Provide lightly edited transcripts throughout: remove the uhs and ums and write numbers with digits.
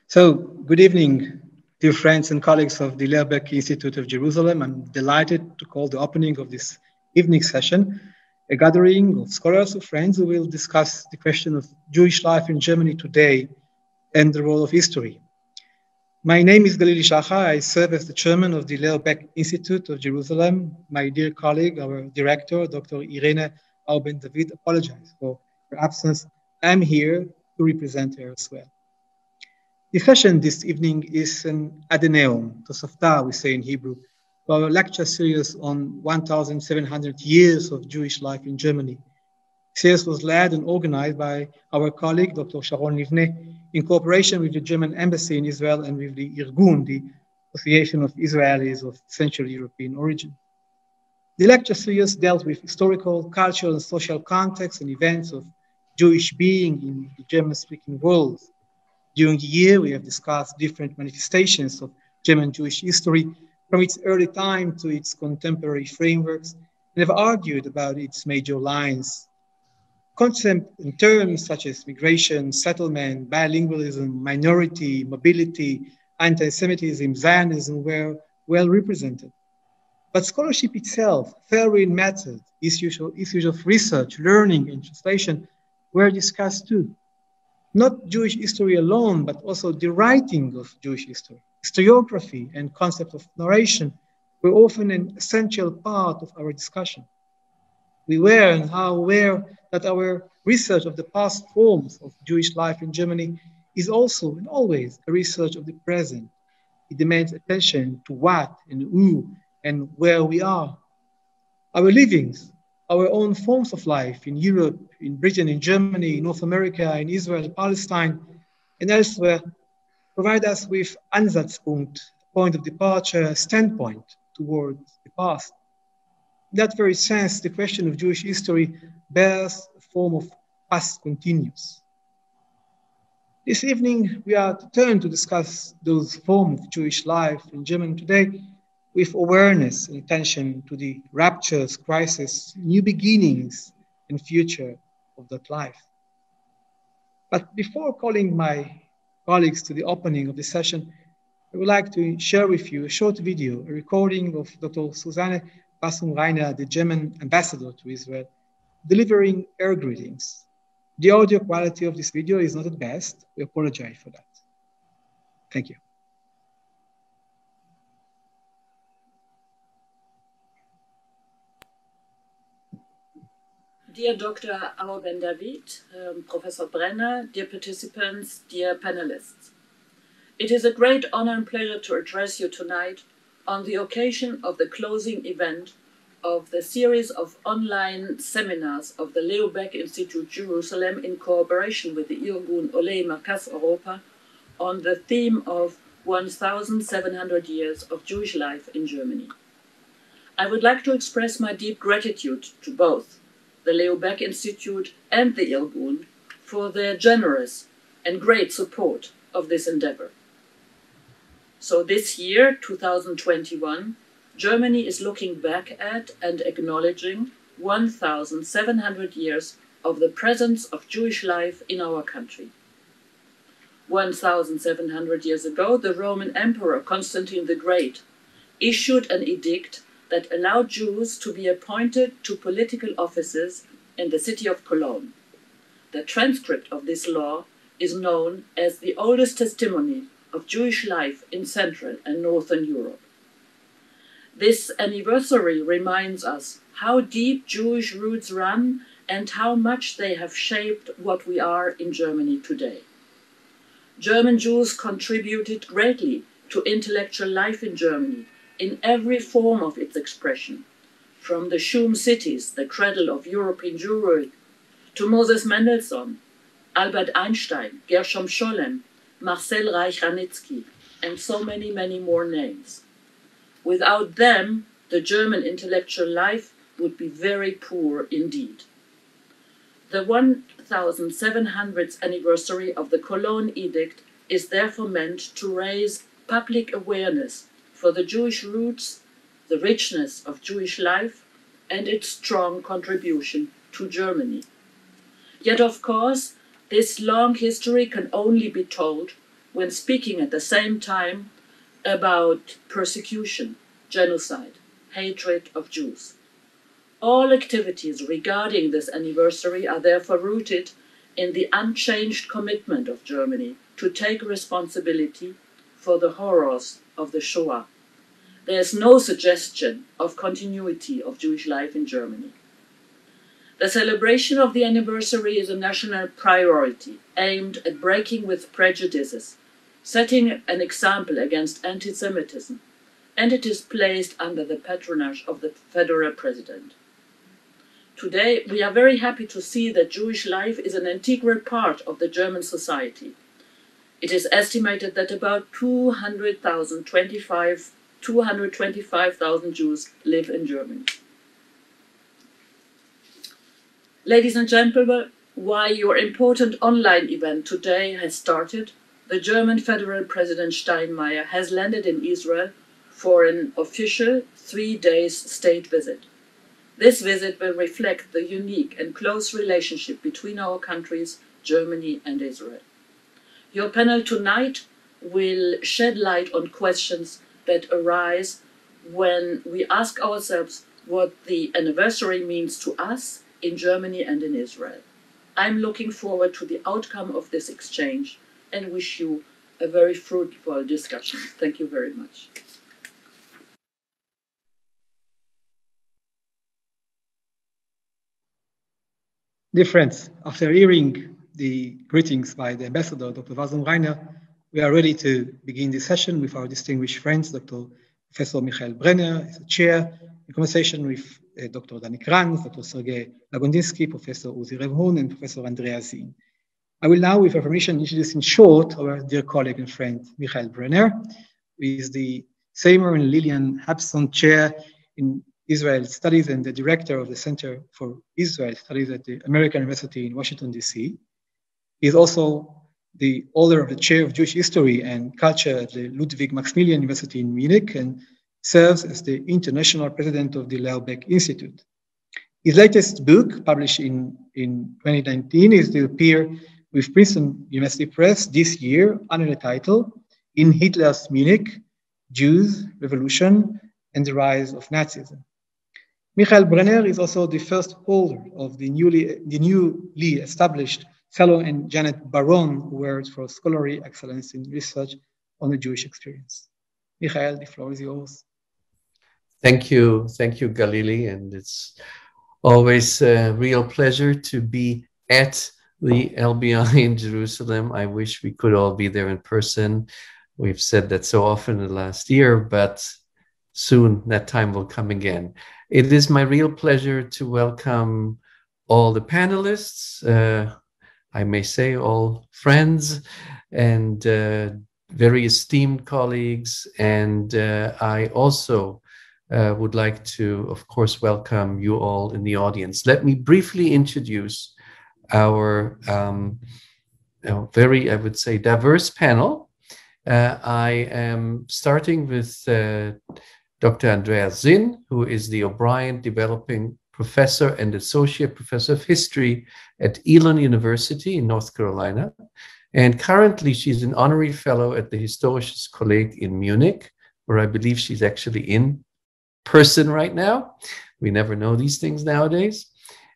So, good evening, dear friends and colleagues of the Lehrbeck Institute of Jerusalem. I'm delighted to call the opening of this evening session a gathering of scholars or friends who will discuss the question of Jewish life in Germany today and the role of history. My name is Galili Shacha. I serve as the chairman of the Lehrbeck Institute of Jerusalem. My dear colleague, our director, Dr. Irene Auben-David, apologizes for her absence. I'm here to represent her as well. The session this evening is an adeneum, tosafta we say in Hebrew, to our lecture series on 1,700 years of Jewish life in Germany. The series was led and organized by our colleague, Dr. Sharon Livne, in cooperation with the German Embassy in Israel and with the Irgun, the Association of Israelis of Central European origin. The lecture series dealt with historical, cultural, and social contexts and events of Jewish being in the German-speaking world. During the year, we have discussed different manifestations of German Jewish history, from its early time to its contemporary frameworks, and have argued about its major lines. Concepts and terms such as migration, settlement, bilingualism, minority, mobility, antisemitism, Zionism were well represented. But scholarship itself, theory and method, issues of research, learning, and translation were discussed too. Not Jewish history alone, but also the writing of Jewish history. Historiography and concept of narration were often an essential part of our discussion. We were and are aware that our research of the past forms of Jewish life in Germany is also and always a research of the present. It demands attention to what and who and where we are. Our livings, our own forms of life in Europe, in Britain, in Germany, in North America, in Israel, Palestine, and elsewhere, provide us with Ansatzpunkt, point of departure, standpoint towards the past. In that very sense, the question of Jewish history bears a form of past continuous. This evening, we are to turn to discuss those forms of Jewish life in Germany today with awareness and attention to the raptures, crisis, new beginnings, and future of that life. But before calling my colleagues to the opening of the session, I would like to share with you a short video, a recording of Dr. Susanne Bassum-Reiner, the German ambassador to Israel, delivering air greetings. The audio quality of this video is not at best. We apologize for that. Thank you. Dear Dr. Auben-David, Professor Brenner, dear participants, dear panelists. It is a great honor and pleasure to address you tonight on the occasion of the closing event of the series of online seminars of the Lehrbeck Institute Jerusalem in cooperation with the Irgun Olei Markaz Europa on the theme of 1,700 years of Jewish life in Germany. I would like to express my deep gratitude to both the Lehrbeck Institute and the Irgun for their generous and great support of this endeavor. So this year, 2021, Germany is looking back at and acknowledging 1,700 years of the presence of Jewish life in our country. 1,700 years ago, the Roman Emperor Constantine the Great issued an edict that allowed Jews to be appointed to political offices in the city of Cologne. The transcript of this law is known as the oldest testimony of Jewish life in Central and Northern Europe. This anniversary reminds us how deep Jewish roots run and how much they have shaped what we are in Germany today. German Jews contributed greatly to intellectual life in Germany in every form of its expression, from the Shum cities, the cradle of European Jewry, to Moses Mendelssohn, Albert Einstein, Gershom Scholem, Marcel Reich-Ranitzky, and so many, many more names. Without them, the German intellectual life would be very poor indeed. The 1,700th anniversary of the Cologne Edict is therefore meant to raise public awareness for the Jewish roots, the richness of Jewish life, and its strong contribution to Germany. Yet, of course, this long history can only be told when speaking at the same time about persecution, genocide, hatred of Jews. All activities regarding this anniversary are therefore rooted in the unchanged commitment of Germany to take responsibility for the horrors of the Shoah. There is no suggestion of continuity of Jewish life in Germany. The celebration of the anniversary is a national priority aimed at breaking with prejudices, setting an example against antisemitism, and it is placed under the patronage of the federal president. Today, we are very happy to see that Jewish life is an integral part of the German society. It is estimated that about 225,000 Jews live in Germany. Ladies and gentlemen, while your important online event today has started, the German Federal President Steinmeier has landed in Israel for an official 3-day state visit. This visit will reflect the unique and close relationship between our countries, Germany and Israel. Your panel tonight will shed light on questions that arise when we ask ourselves what the anniversary means to us in Germany and in Israel. I'm looking forward to the outcome of this exchange and wish you a very fruitful discussion. Thank you very much. Dear friends, after hearing the greetings by the ambassador, Dr. Wazon Reiner, we are ready to begin this session with our distinguished friends, Professor Michael Brenner, as a chair, in conversation with Dr. Dani Kranz, Dr. Sergei Lagondinsky, Professor Uzi Rebhun, and Professor Andrea Zinn. I will now, with your permission, introduce in short our dear colleague and friend, Michael Brenner, who is the Seymour and Lillian Habson Chair in Israel Studies and the director of the Center for Israel Studies at the American University in Washington, D.C. He is also the holder of the Chair of Jewish History and Culture at the Ludwig Maximilian University in Munich and serves as the international president of the Lehrbeck Institute. His latest book, published in 2019, is to appear with Princeton University Press this year under the title, In Hitler's Munich, Jews, Revolution, and the Rise of Nazism. Michael Brenner is also the first holder of the newly established Fellow and Janet Baron Awards for Scholarly Excellence in Research on the Jewish Experience. Michael, the floor is yours. Thank you, Galili, and it's always a real pleasure to be at the LBI in Jerusalem. I wish we could all be there in person. We've said that so often in the last year, but soon that time will come again. It is my real pleasure to welcome all the panelists, I may say all friends and very esteemed colleagues. And I also would like to, of course, welcome you all in the audience. Let me briefly introduce our very, I would say, diverse panel. I am starting with Dr. Andrea Zinn, who is the O'Brien Developing Professor and Associate Professor of History at Elon University in North Carolina. And currently she's an honorary fellow at the Historisches Kolleg in Munich, where I believe she's actually in person right now. We never know these things nowadays.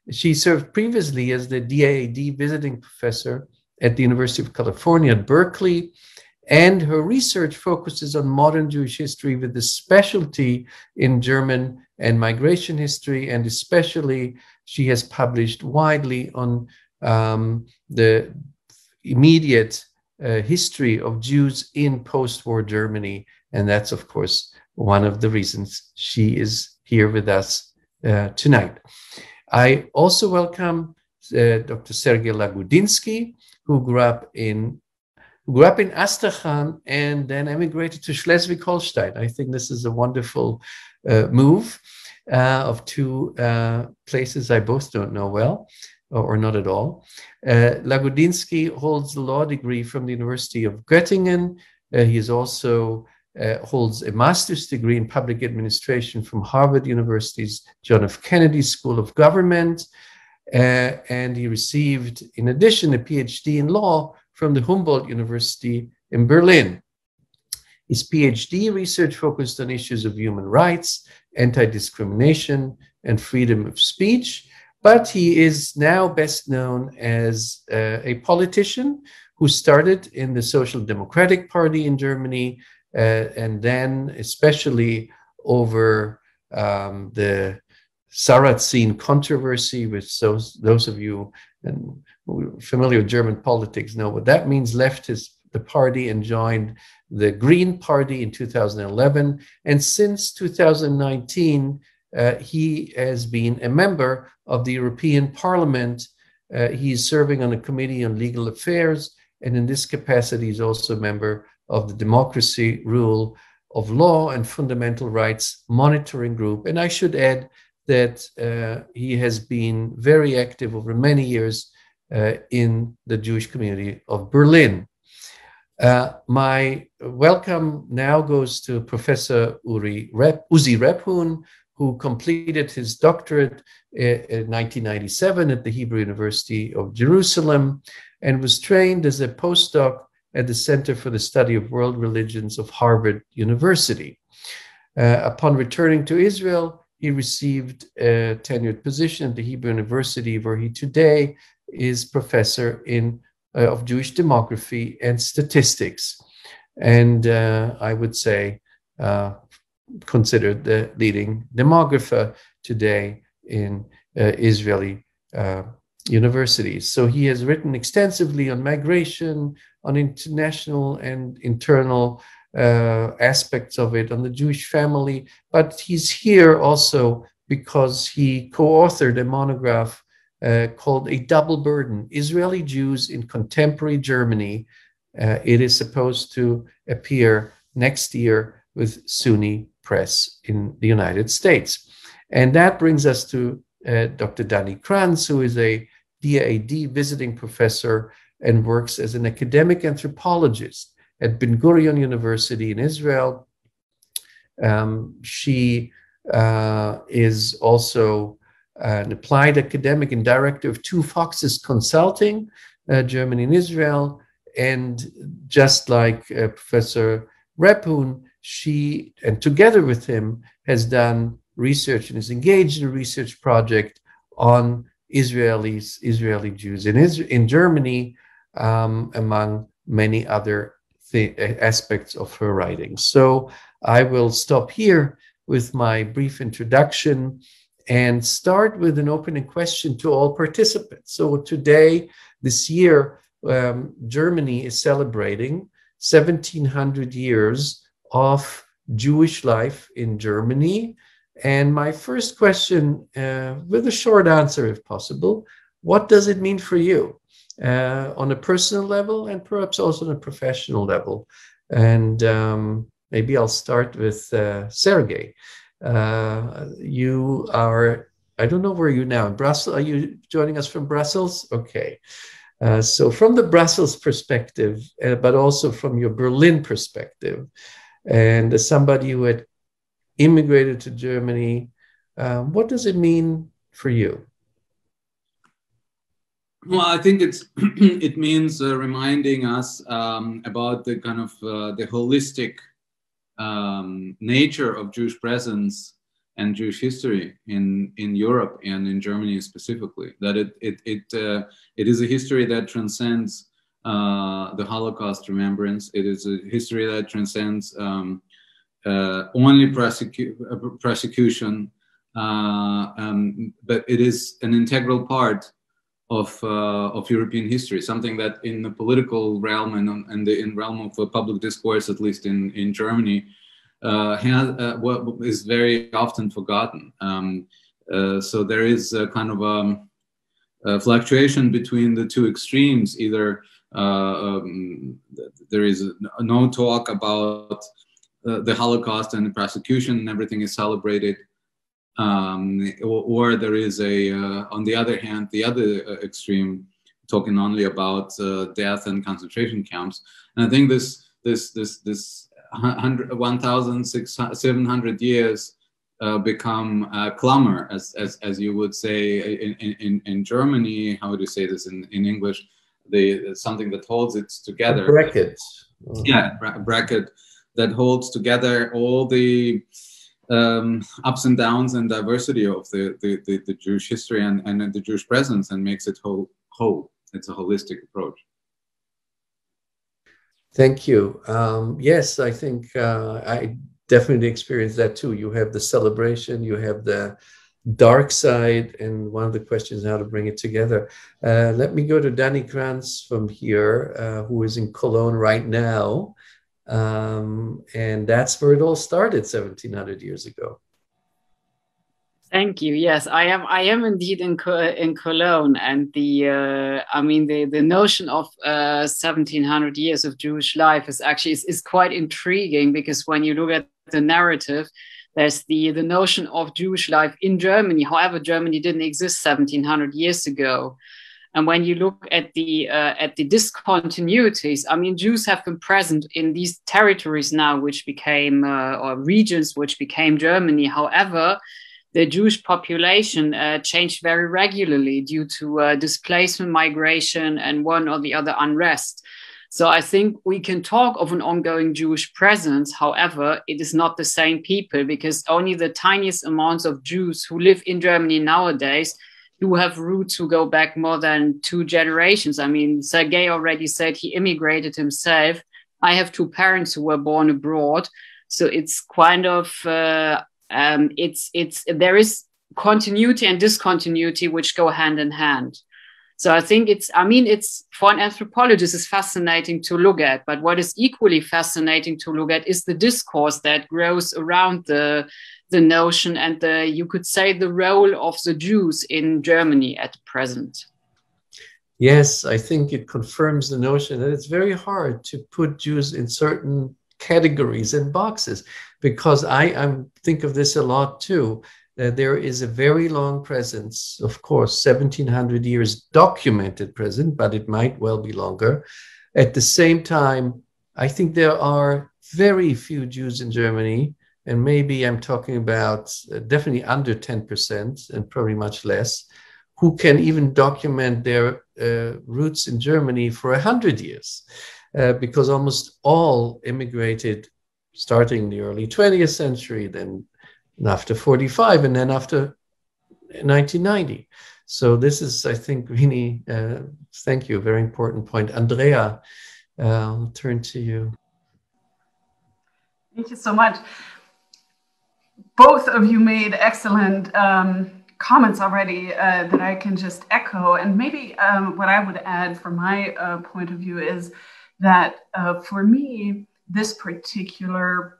She served previously as the DAAD visiting professor at the University of California at Berkeley, and her research focuses on modern Jewish history with a specialty in German and migration history, and especially she has published widely on the immediate history of Jews in post-war Germany, and that's, of course, one of the reasons she is here with us tonight. I also welcome Dr. Sergei Lagondinsky, who grew up in Astrakhan and then emigrated to Schleswig-Holstein. I think this is a wonderful move of two places I both don't know well, or not at all. Lagondinsky holds a law degree from the University of Göttingen. He is also holds a master's degree in public administration from Harvard University's John F. Kennedy School of Government. And he received, in addition, a PhD in law from the Humboldt University in Berlin. His PhD research focused on issues of human rights, anti-discrimination, and freedom of speech, but he is now best known as a politician who started in the Social Democratic Party in Germany, and then especially over the Sarrazin controversy, which those of you who are familiar with German politics know what that means, left the party and joined the Green Party in 2011. And since 2019, he has been a member of the European Parliament. He's serving on a committee on legal affairs, and in this capacity, he's also a member of the Democracy, Rule of Law, and Fundamental Rights Monitoring Group. And I should add that he has been very active over many years in the Jewish community of Berlin. My welcome now goes to Professor Uzi Rebhun, who completed his doctorate in 1997 at the Hebrew University of Jerusalem and was trained as a postdoc at the Center for the Study of World Religions of Harvard University. Upon returning to Israel, he received a tenured position at the Hebrew University, where he today is professor of Jewish demography and statistics, and I would say considered the leading demographer today in Israeli universities. So he has written extensively on migration, on international and internal aspects of it, on the Jewish family, but he's here also because he co-authored a monograph called A Double Burden, Israeli Jews in Contemporary Germany. It is supposed to appear next year with SUNY Press in the United States. And that brings us to Dr. Dani Kranz, who is a DAAD visiting professor and works as an academic anthropologist at Ben-Gurion University in Israel. She is also an applied academic and director of Two Foxes Consulting, Germany and Israel. And just like Professor Rebhun, she, and together with him, has done research and is engaged in a research project on Israeli Jews in Germany, among many other aspects of her writing. So I will stop here with my brief introduction and start with an opening question to all participants. So today, this year, Germany is celebrating 1700 years of Jewish life in Germany. And my first question, with a short answer if possible, what does it mean for you on a personal level and perhaps also on a professional level? And maybe I'll start with Sergey. You are, I don't know where you're now, in Brussels. Are you joining us from Brussels? Okay. So from the Brussels perspective, but also from your Berlin perspective, and as somebody who had immigrated to Germany, what does it mean for you? Well, I think it means reminding us about the kind of the holistic nature of Jewish presence and Jewish history in Europe and in Germany specifically. That it is a history that transcends the Holocaust remembrance. It is a history that transcends only persecution, but it is an integral part of European history, something that in the political realm and in the realm of public discourse, at least in Germany, what is very often forgotten. So there is a kind of a fluctuation between the two extremes. Either there is no talk about the Holocaust and the persecution, and everything is celebrated, or there is on the other hand, the other extreme, talking only about death and concentration camps. And I think this 1,700 years become a clamor, as you would say in Germany. How would you say this in English? Something that holds it together. Brackets. bracket that holds together all the ups and downs and diversity of the Jewish history and the Jewish presence, and makes it whole. It's a holistic approach. Thank you. Yes, I think I definitely experienced that too. You have the celebration, you have the dark side, and one of the questions is how to bring it together. Let me go to Dani Kranz from here, who is in Cologne right now. And that's where it all started 1700 years ago. Thank you. Yes, I am indeed in Cologne, and the notion of 1700 years of Jewish life is quite intriguing, because when you look at the narrative, there's the notion of Jewish life in Germany. However, Germany didn't exist 1700 years ago. And when you look at the discontinuities, I mean, Jews have been present in these territories now, which became or regions which became Germany. However, the Jewish population changed very regularly due to displacement, migration, and one or the other unrest. So I think we can talk of an ongoing Jewish presence. However, it is not the same people, because only the tiniest amounts of Jews who live in Germany nowadays do have roots who go back more than 2 generations. I mean, Sergei already said he immigrated himself. I have 2 parents who were born abroad. So it's kind of, there is continuity and discontinuity which go hand in hand. So I think it's for an anthropologist, it's fascinating to look at. But what is equally fascinating to look at is the discourse that grows around the notion and you could say the role of the Jews in Germany at present. Yes, I think it confirms the notion that it's very hard to put Jews in certain categories and boxes, because I think of this a lot too. There is a very long presence, of course, 1700 years documented present, but it might well be longer. At the same time, I think there are very few Jews in Germany, and maybe I'm talking about definitely under 10% and probably much less, who can even document their roots in Germany for 100 years, because almost all immigrated starting in the early 20th century, then after 45, and then after 1990. So this is, I think, really, thank you, very important point. Andrea, I'll turn to you. Thank you so much. Both of you made excellent comments already that I can just echo. And maybe what I would add from my point of view is that for me, this particular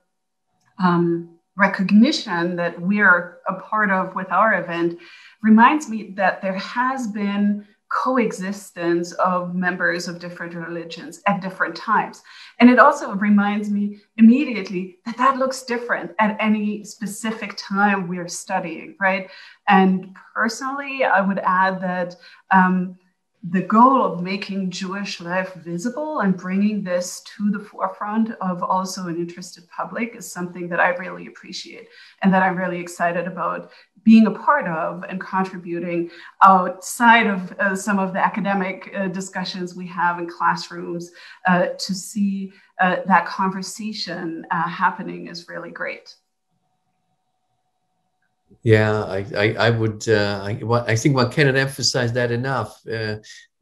recognition that we're a part of with our event reminds me that there has been coexistence of members of different religions at different times. And it also reminds me immediately that that looks different at any specific time we're studying, right? And personally, I would add that the goal of making Jewish life visible and bringing this to the forefront of also an interested public is something that I really appreciate and that I'm really excited about being a part of and contributing outside of some of the academic discussions we have in classrooms to see that conversation happening is really great. Yeah, I think one cannot emphasize that enough.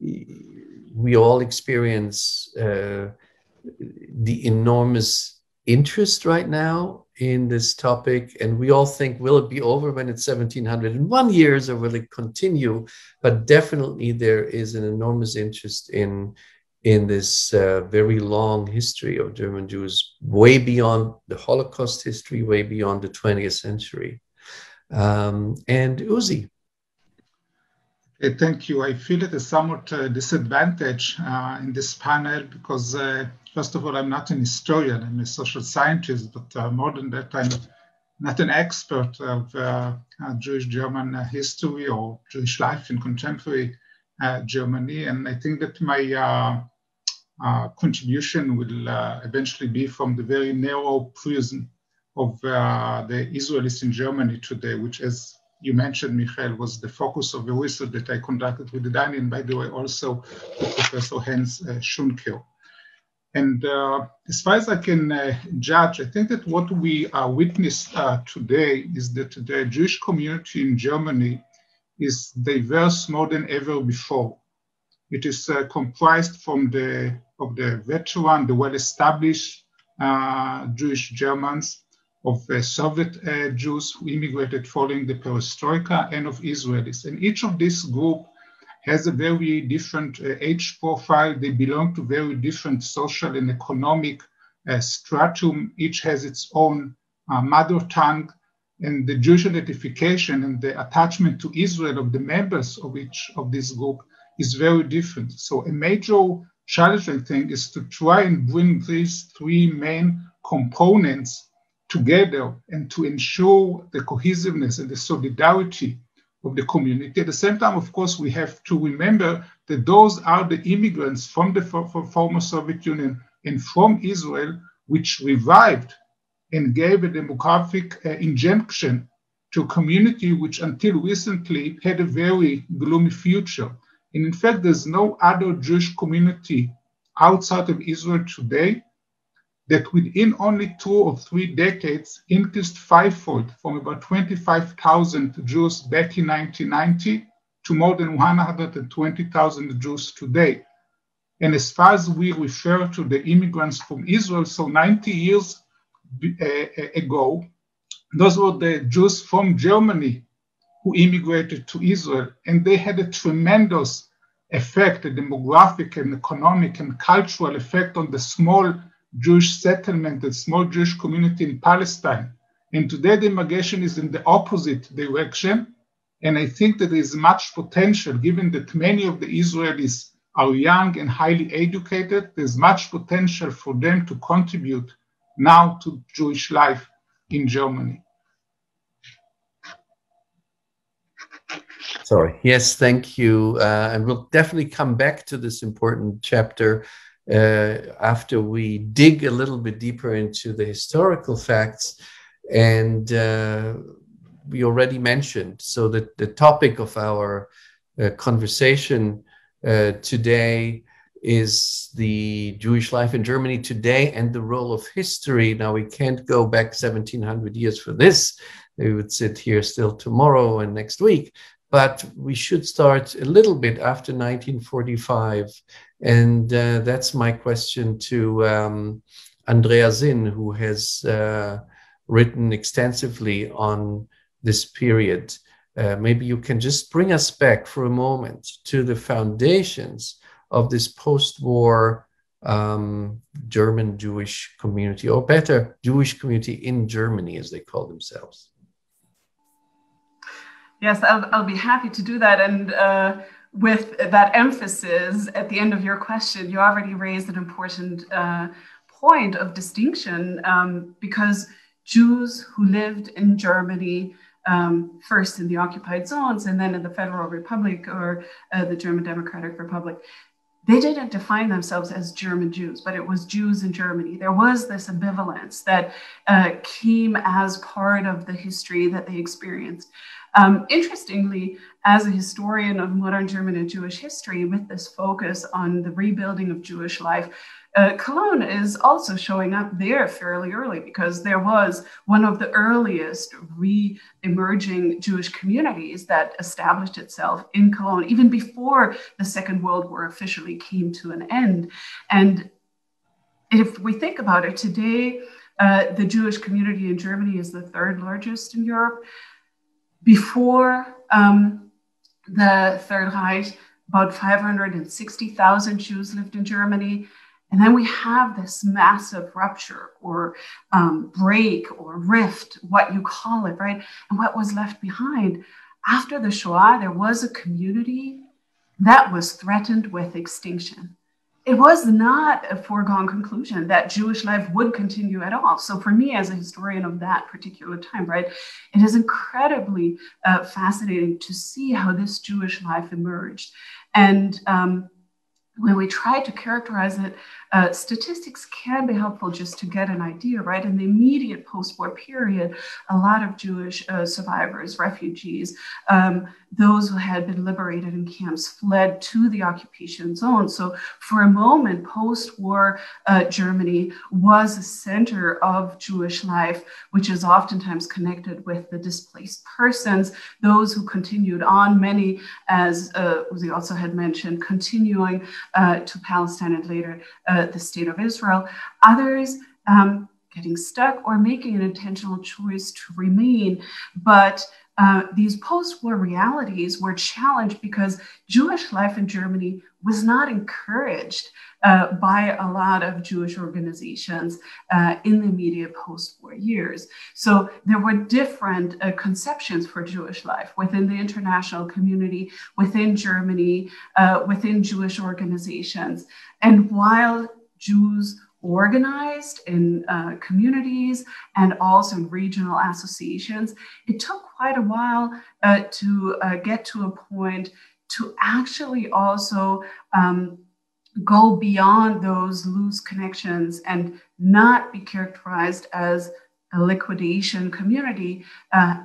We all experience the enormous interest right now in this topic, and we all think, will it be over when it's 1701 years, or will it continue? But definitely there is an enormous interest in this very long history of German Jews, way beyond the Holocaust history, way beyond the 20th century. And Uzi. Thank you. I feel at a somewhat disadvantage in this panel because, first of all, I'm not an historian. I'm a social scientist, but more than that, I'm not an expert of Jewish German history or Jewish life in contemporary Germany. And I think that my contribution will eventually be from the very narrow prism of the Israelis in Germany today, which, as you mentioned, Michael, was the focus of the research that I conducted with Dani, and by the way, also with Professor Hans Schunker. And as far as I can judge, I think that what we witnessed today is that the Jewish community in Germany is diverse more than ever before. It is comprised of the veteran, the well-established Jewish Germans, of Soviet Jews who immigrated following the perestroika, and of Israelis. And each of this group has a very different age profile. They belong to very different social and economic stratum. Each has its own mother tongue, and the Jewish identification and the attachment to Israel of the members of each of this group is very different. So a major challenge, I think, is to try and bring these three main components together and to ensure the cohesiveness and the solidarity of the community. At the same time, of course, we have to remember that those are the immigrants from the former Soviet Union and from Israel, which revived and gave a demographic injection to a community which until recently had a very gloomy future. And in fact, there's no other Jewish community outside of Israel today that within only 2 or 3 decades increased fivefold from about 25,000 Jews back in 1990 to more than 120,000 Jews today. And as far as we refer to the immigrants from Israel, so 90 years ago, those were the Jews from Germany who immigrated to Israel, and they had a tremendous effect, a demographic and economic and cultural effect on the small Jewish settlement, the small Jewish community in Palestine. And today the migration is in the opposite direction. And I think that there is much potential, given that many of the Israelis are young and highly educated, there's much potential for them to contribute now to Jewish life in Germany. Sorry. Yes, thank you. And we'll definitely come back to this important chapter after we dig a little bit deeper into the historical facts. And we already mentioned, so that the topic of our conversation today is the Jewish life in Germany today and the role of history. Now, we can't go back 1700 years for this. We would sit here still tomorrow and next week. But we should start a little bit after 1945. And that's my question to Andrea Zinn, who has written extensively on this period. Maybe you can just bring us back for a moment to the foundations of this post-war German Jewish community, or better, Jewish community in Germany, as they call themselves. Yes, I'll be happy to do that. And with that emphasis at the end of your question, you already raised an important point of distinction, because Jews who lived in Germany, first in the occupied zones and then in the Federal Republic or the German Democratic Republic, they didn't define themselves as German Jews, but it was Jews in Germany. There was this ambivalence that came as part of the history that they experienced. Interestingly, as a historian of modern German and Jewish history, with this focus on the rebuilding of Jewish life, Cologne is also showing up there fairly early, because there was one of the earliest re-emerging Jewish communities that established itself in Cologne, even before the Second World War officially came to an end. And if we think about it today, the Jewish community in Germany is the 3rd largest in Europe. Before the Third Reich, about 560,000 Jews lived in Germany. And then we have this massive rupture or break or rift, what you call it, right? And what was left behind after the Shoah, there was a community that was threatened with extinction. It was not a foregone conclusion that Jewish life would continue at all. So for me, as a historian of that particular time, right, it is incredibly fascinating to see how this Jewish life emerged. And when we try to characterize it, Statistics can be helpful just to get an idea, right? In the immediate post-war period, a lot of Jewish survivors, refugees, those who had been liberated in camps fled to the occupation zone. So for a moment, post-war Germany was a center of Jewish life, which is oftentimes connected with the displaced persons, those who continued on, many, as Uzi also had mentioned, continuing to Palestine and later the State of Israel. Others getting stuck or making an intentional choice to remain. But these post-war realities were challenged because Jewish life in Germany was not encouraged by a lot of Jewish organizations in the immediate post-war years. So there were different conceptions for Jewish life within the international community, within Germany, within Jewish organizations. And while Jews organized in communities and also in regional associations, it took quite a while to get to a point to actually also go beyond those loose connections and not be characterized as a liquidation community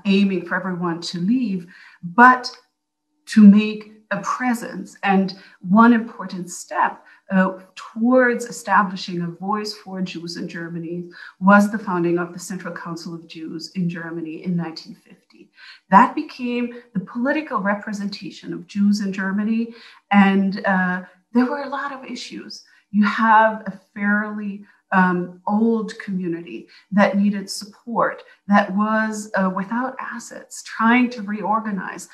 aiming for everyone to leave, but to make a presence. And one important step towards establishing a voice for Jews in Germany was the founding of the Central Council of Jews in Germany in 1950. That became the political representation of Jews in Germany, and there were a lot of issues. You have a fairly old community that needed support, that was without assets, trying to reorganize.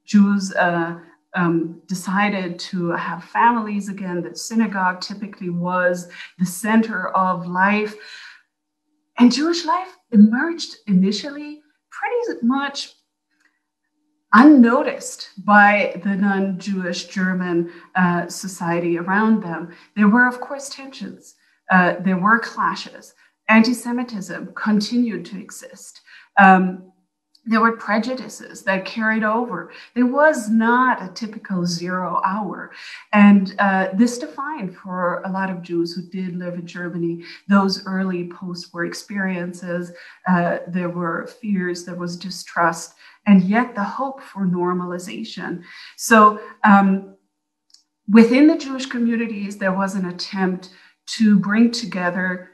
Jews decided to have families again. The synagogue typically was the center of life. And Jewish life emerged initially pretty much unnoticed by the non-Jewish German society around them. There were, of course, tensions. There were clashes. Antisemitism continued to exist. There were prejudices that carried over. There was not a typical 0 hour. And this defined for a lot of Jews who did live in Germany those early post-war experiences. There were fears, there was distrust, and yet the hope for normalization. So within the Jewish communities, there was an attempt to bring together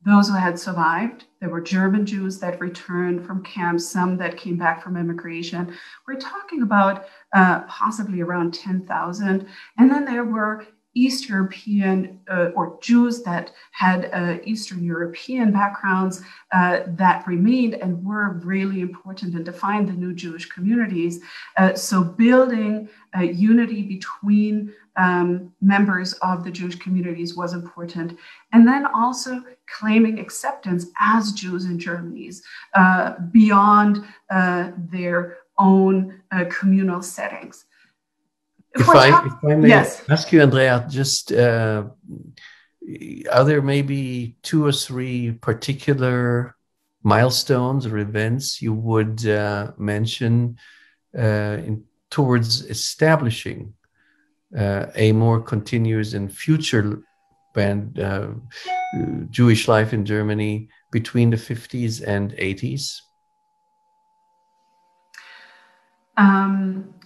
those who had survived. There were German Jews that returned from camps, some that came back from immigration. We're talking about possibly around 10,000. And then there were East European or Jews that had Eastern European backgrounds that remained and were really important and defined the new Jewish communities. So building unity between members of the Jewish communities was important. And then also claiming acceptance as Jews in Germany beyond their own communal settings. If I may yes. ask you, Andrea, just are there maybe 2 or 3 particular milestones or events you would mention towards establishing a more continuous and future Jewish life in Germany between the 50s and 80s?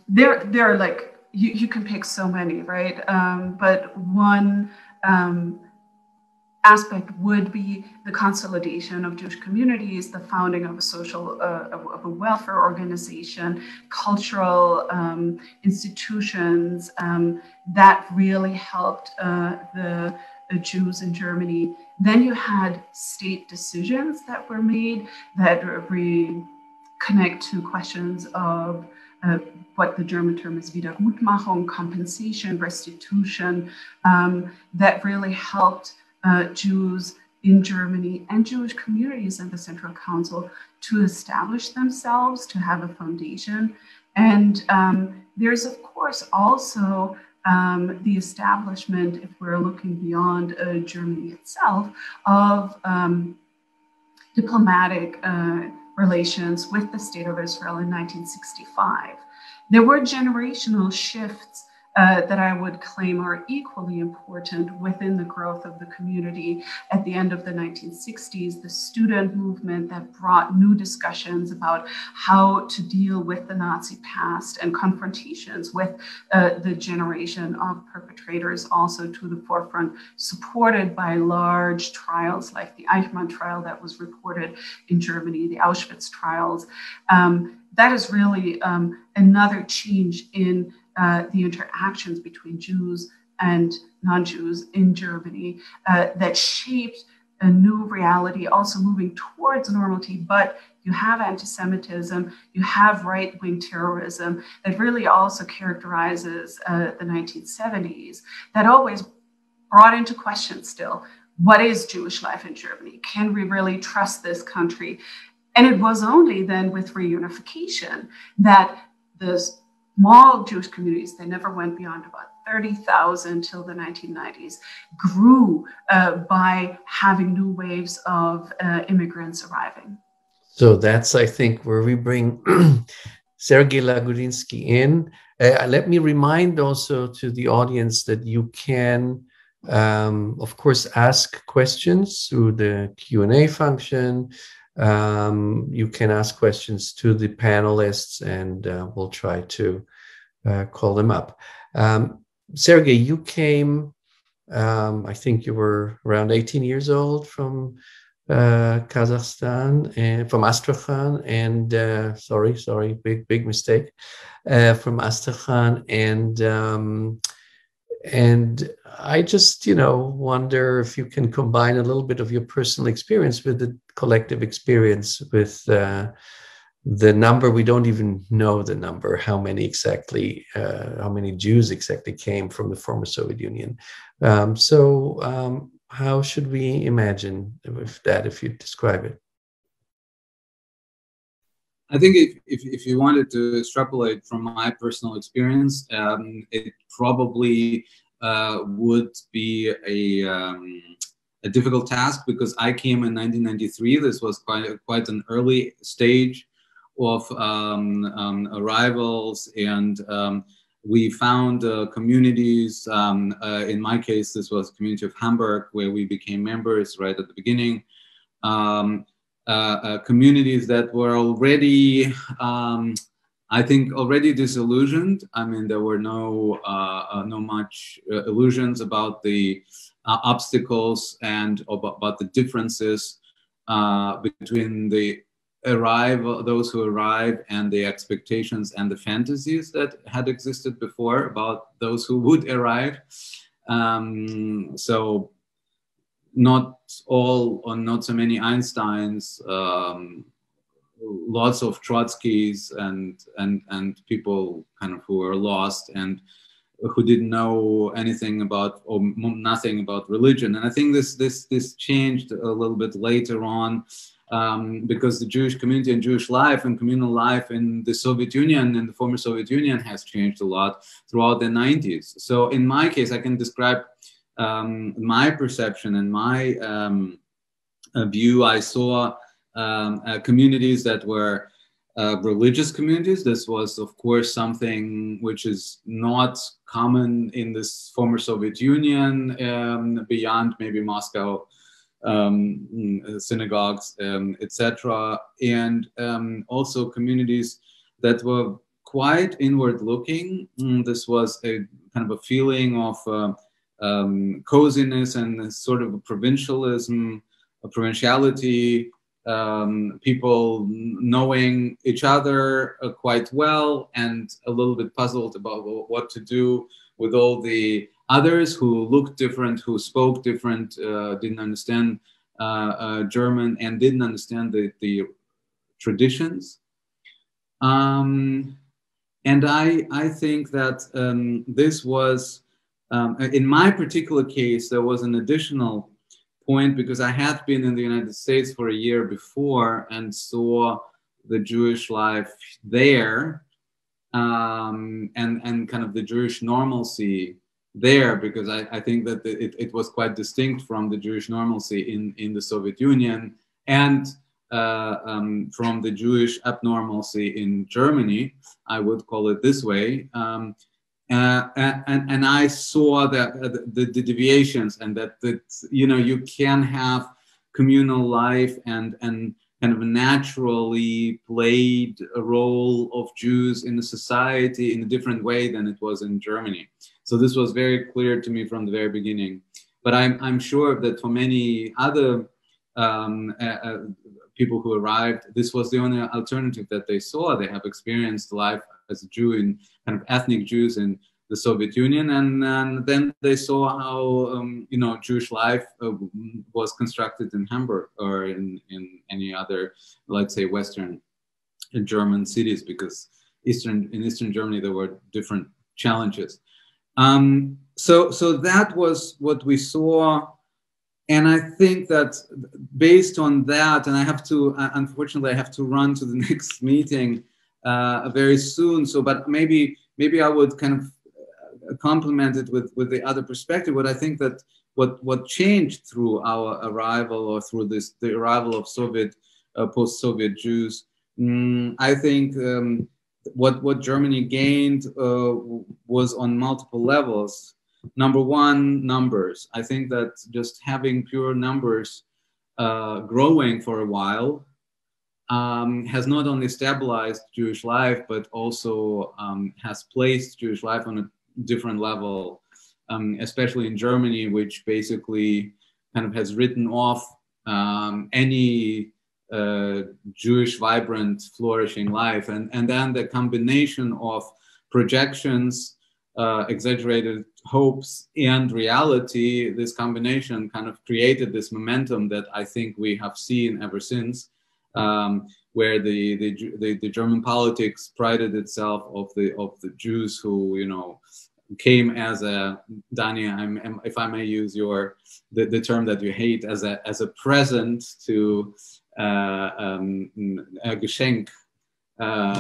There are like, you can pick so many, right? But one aspect would be the consolidation of Jewish communities, the founding of a social, of a welfare organization, cultural institutions that really helped the Jews in Germany. Then you had state decisions that were made that connect to questions of what the German term is Wiedergutmachung, compensation, restitution, that really helped Jews in Germany and Jewish communities in the Central Council to establish themselves, to have a foundation. And there's, of course, also the establishment, if we're looking beyond Germany itself, of diplomatic relations with the State of Israel in 1965. There were generational shifts that I would claim are equally important within the growth of the community. At the end of the 1960s, the student movement that brought new discussions about how to deal with the Nazi past and confrontations with the generation of perpetrators also to the forefront, supported by large trials like the Eichmann trial that was reported in Germany, the Auschwitz trials. That is really another change in the interactions between Jews and non-Jews in Germany that shaped a new reality, also moving towards normality. But you have anti-Semitism, you have right-wing terrorism that really also characterizes the 1970s, that always brought into question still, what is Jewish life in Germany? Can we really trust this country? And it was only then with reunification that the small Jewish communities, they never went beyond about 30,000 till the 1990s, grew by having new waves of immigrants arriving. So that's, I think, where we bring Sergei Lagodinsky in. Let me remind also to the audience that you can, of course, ask questions through the Q&A function. You can ask questions to the panelists, and we'll try to call them up. Sergei, you came, I think you were around 18 years old from Kazakhstan, and from Astrakhan, and sorry, big mistake, from Astrakhan, and I just, wonder if you can combine a little bit of your personal experience with the collective experience, with the number. We don't even know the number, how many Jews exactly came from the former Soviet Union. How should we imagine if you describe it? I think if you wanted to extrapolate from my personal experience, it probably would be a difficult task, because I came in 1993. This was quite an early stage of arrivals, and we found communities. In my case, this was the community of Hamburg, where we became members right at the beginning. Communities that were already, I think, already disillusioned. I mean, there were no much illusions about the obstacles and about the differences between those who arrive, and the expectations and the fantasies that had existed before about those who would arrive. So not all, or not so many Einsteins, lots of Trotskys, and people kind of who were lost and who didn't know anything about, or nothing about, religion. And I think this changed a little bit later on, because the Jewish community and Jewish life and communal life in the Soviet Union, in the former Soviet Union, has changed a lot throughout the 90s. So in my case, I can describe my perception and my view. I saw communities that were religious communities. This was, of course, something which is not common in this former Soviet Union, beyond maybe Moscow, synagogues, etc. And also communities that were quite inward looking. This was a kind of a feeling of coziness and sort of a provincialism, a provinciality, people knowing each other quite well, and a little bit puzzled about what to do with all the others who looked different, who spoke different, didn't understand German, and didn't understand the traditions. And I think that this was, in my particular case, there was an additional point, because I had been in the United States for a year before and saw the Jewish life there, and kind of the Jewish normalcy there, because I think that it was quite distinct from the Jewish normalcy in the Soviet Union, and from the Jewish abnormalcy in Germany, I would call it this way. and I saw that the deviations, and that you know, you can have communal life and kind of naturally played a role of Jews in the society in a different way than it was in Germany. So this was very clear to me from the very beginning. But I'm sure that for many other people who arrived, this was the only alternative that they saw. They have experienced life as a Jew, in kind of ethnic Jews in the Soviet Union, and then they saw how you know, Jewish life was constructed in Hamburg or in any other, let's say, Western German cities, because in Eastern Germany there were different challenges. So that was what we saw, and I think that based on that, and I have to, unfortunately, I have to run to the next meeting very soon. So, but maybe I would kind of complement it with the other perspective. What I think that what changed through our arrival, or through the arrival of post-Soviet Jews, I think what Germany gained was on multiple levels. Number one, numbers. I think that just having pure numbers growing for a while has not only stabilized Jewish life, but also has placed Jewish life on a different level, especially in Germany, which basically kind of has written off any Jewish vibrant, flourishing life. And then the combination of projections, exaggerated hopes, and reality, this combination kind of created this momentum that I think we have seen ever since, where the German politics prided itself of the Jews who, you know, came as a, Dani, if I may use the term that you hate, as a present to a Geschenk,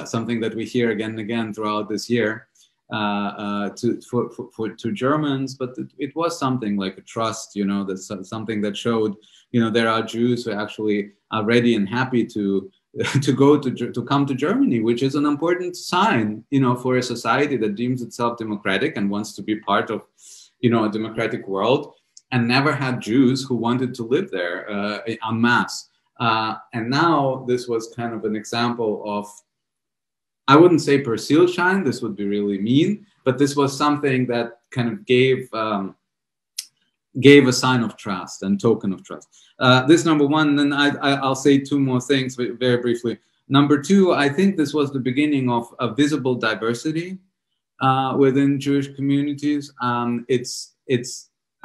something that we hear again and again throughout this year, to Germans, but it was something like a trust, you know, that's something that showed, you know, there are Jews who actually are ready and happy to come to Germany, which is an important sign, you know, for a society that deems itself democratic and wants to be part of, you know, a democratic world, and never had Jews who wanted to live there en masse. And now this was kind of an example of, I wouldn't say Persilschein, this would be really mean, but this was something that kind of gave a sign of trust and token of trust. This number one, then I'll say two more things very briefly. Number two, I think this was the beginning of a visible diversity within Jewish communities. I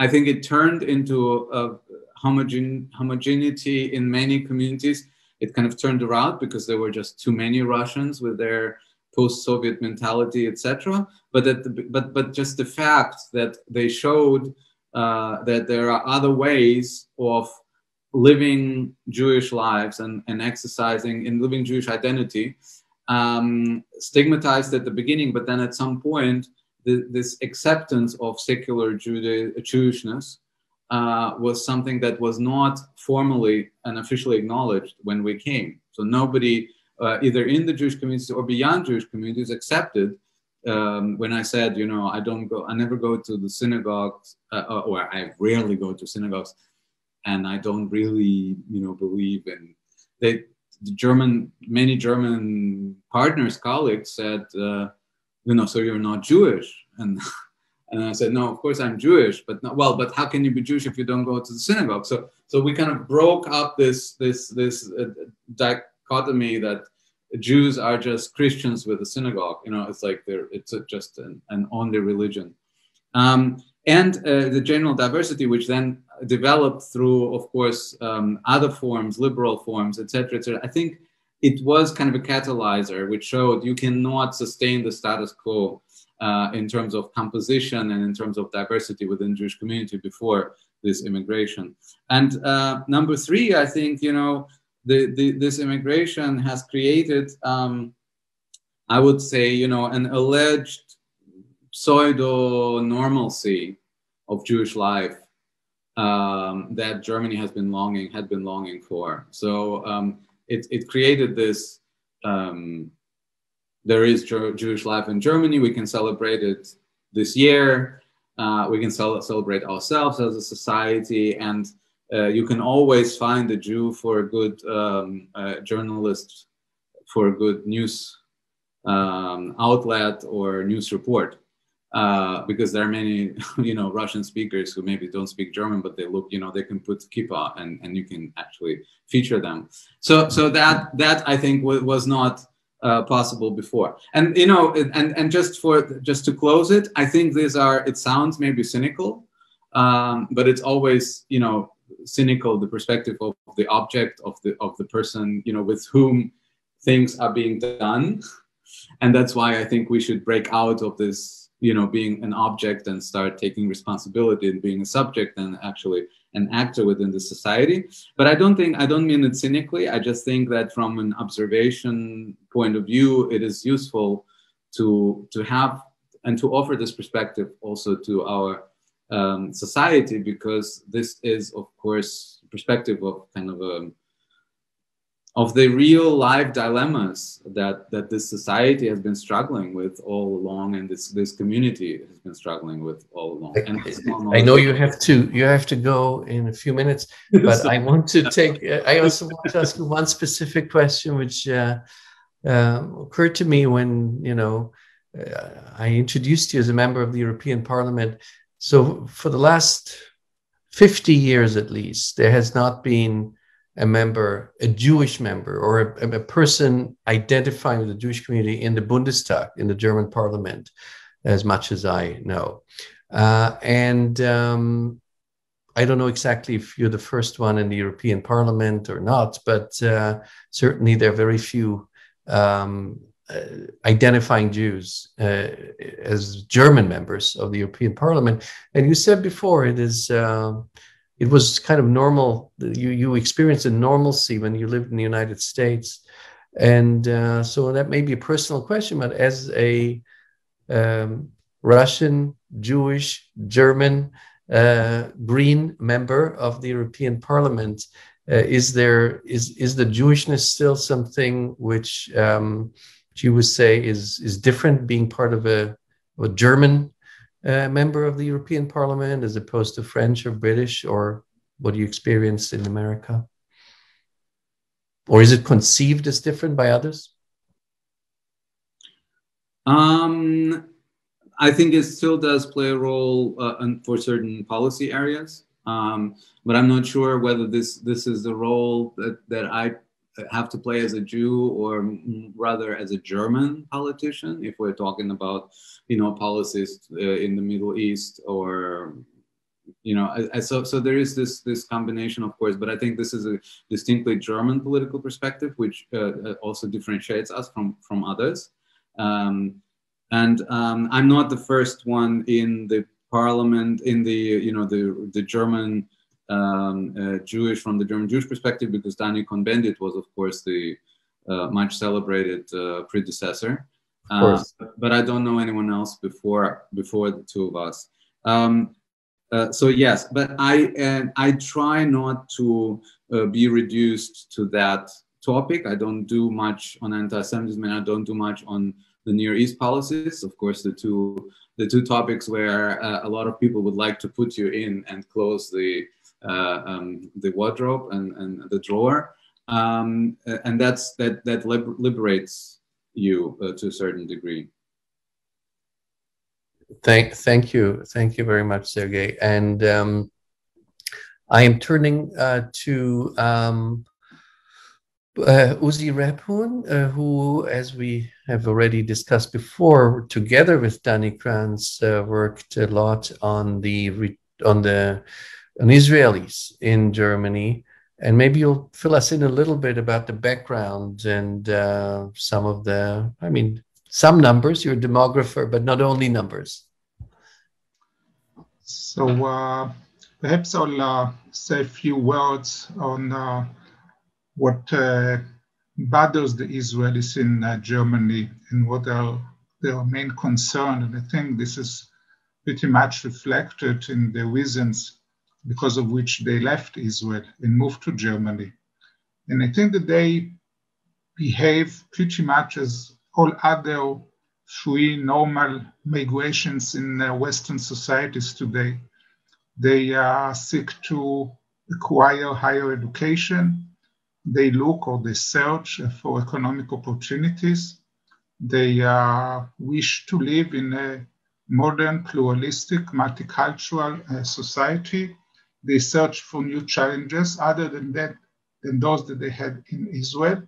think it turned into a homogeneity in many communities. It kind of turned around because there were just too many Russians with their post-Soviet mentality, etc. But just the fact that they showed that there are other ways of living Jewish lives and exercising and living Jewish identity, stigmatized at the beginning, but then at some point, this acceptance of secular Jewishness was something that was not formally and officially acknowledged when we came. So nobody, either in the Jewish communities or beyond Jewish communities, accepted when I said, you know, I never go to the synagogues, or I rarely go to synagogues, and I don't really, you know, believe in. Many German partners, colleagues said, you know, so you're not Jewish, and I said, no, of course I'm Jewish, but no, well, but how can you be Jewish if you don't go to the synagogue? So we kind of broke up this dichotomy that Jews are just Christians with a synagogue. You know, it's like it's just an only religion. And the general diversity, which then developed through, of course, other forms, liberal forms, etc., etc. I think it was kind of a catalyzer, which showed you cannot sustain the status quo in terms of composition and in terms of diversity within Jewish community before this immigration. And number three, I think, you know, this immigration has created, I would say, you know, an alleged pseudo-normalcy of Jewish life that Germany had been longing for. So it created this, there is Jewish life in Germany, we can celebrate it this year. We can celebrate ourselves as a society, and you can always find a Jew for a good journalist, for a good news outlet or news report, because there are many, Russian speakers who maybe don't speak German, but they look, they can put kippah and you can actually feature them. So that I think was not possible before. And and just to close it, I think it sounds maybe cynical, but it's always cynical, the perspective of the object, of the person with whom things are being done. And that's why I think we should break out of this being an object and start taking responsibility and being a subject and actually an actor within the society. But I don't mean it cynically. I just think that from an observation point of view, it is useful to have and to offer this perspective also to our society, because this is, of course, perspective of kind of the real life dilemmas that this society has been struggling with all along, and this community has been struggling with all along. And I know you have to go in a few minutes, but I want to I also want to ask you one specific question, which occurred to me when I introduced you as a member of the European Parliament. So for the last 50 years at least, there has not been a Jewish member, or a person identifying with the Jewish community in the Bundestag, in the German parliament, as much as I know. And I don't know exactly if you're the first one in the European Parliament or not, but certainly there are very few identifying Jews as German members of the European Parliament. And you said before, it was kind of normal. You experienced a normalcy when you lived in the United States. And so that may be a personal question, but as a Russian, Jewish, German, green member of the European Parliament, is the Jewishness still something which you would say is different, being part of a German member of the European Parliament as opposed to French or British, or what you experienced in America? Or is it conceived as different by others? I think it still does play a role for certain policy areas, but I'm not sure whether this is the role that I have to play as a Jew, or rather as a German politician, if we're talking about policies in the Middle East, or so there is this combination, of course, but I think this is a distinctly German political perspective, which also differentiates us from others. And I'm not the first one in the parliament, in the German Jewish, from the German Jewish perspective, because Dani Kranz was, of course, the much celebrated predecessor. But I don't know anyone else before the two of us. So yes, but I try not to be reduced to that topic. I don't do much on anti-Semitism, and I don't do much on the Near East policies. Of course, the two topics where a lot of people would like to put you in and close the wardrobe and the drawer, and that liberates you to a certain degree. Thank you very much, Sergey. And I am turning to Uzi Rebhun, who, as we have already discussed before, together with Dani Kranz, worked a lot on Israelis in Germany. And maybe you'll fill us in a little bit about the background and some numbers. You're a demographer, but not only numbers. So perhaps I'll say a few words on what bothers the Israelis in Germany and what are their main concern. And I think this is pretty much reflected in the reasons because of which they left Israel and moved to Germany. And I think that they behave pretty much as all other free, normal migrations in Western societies today. They seek to acquire higher education. They look or they search for economic opportunities. They wish to live in a modern, pluralistic, multicultural society. They search for new challenges other than those that they had in Israel.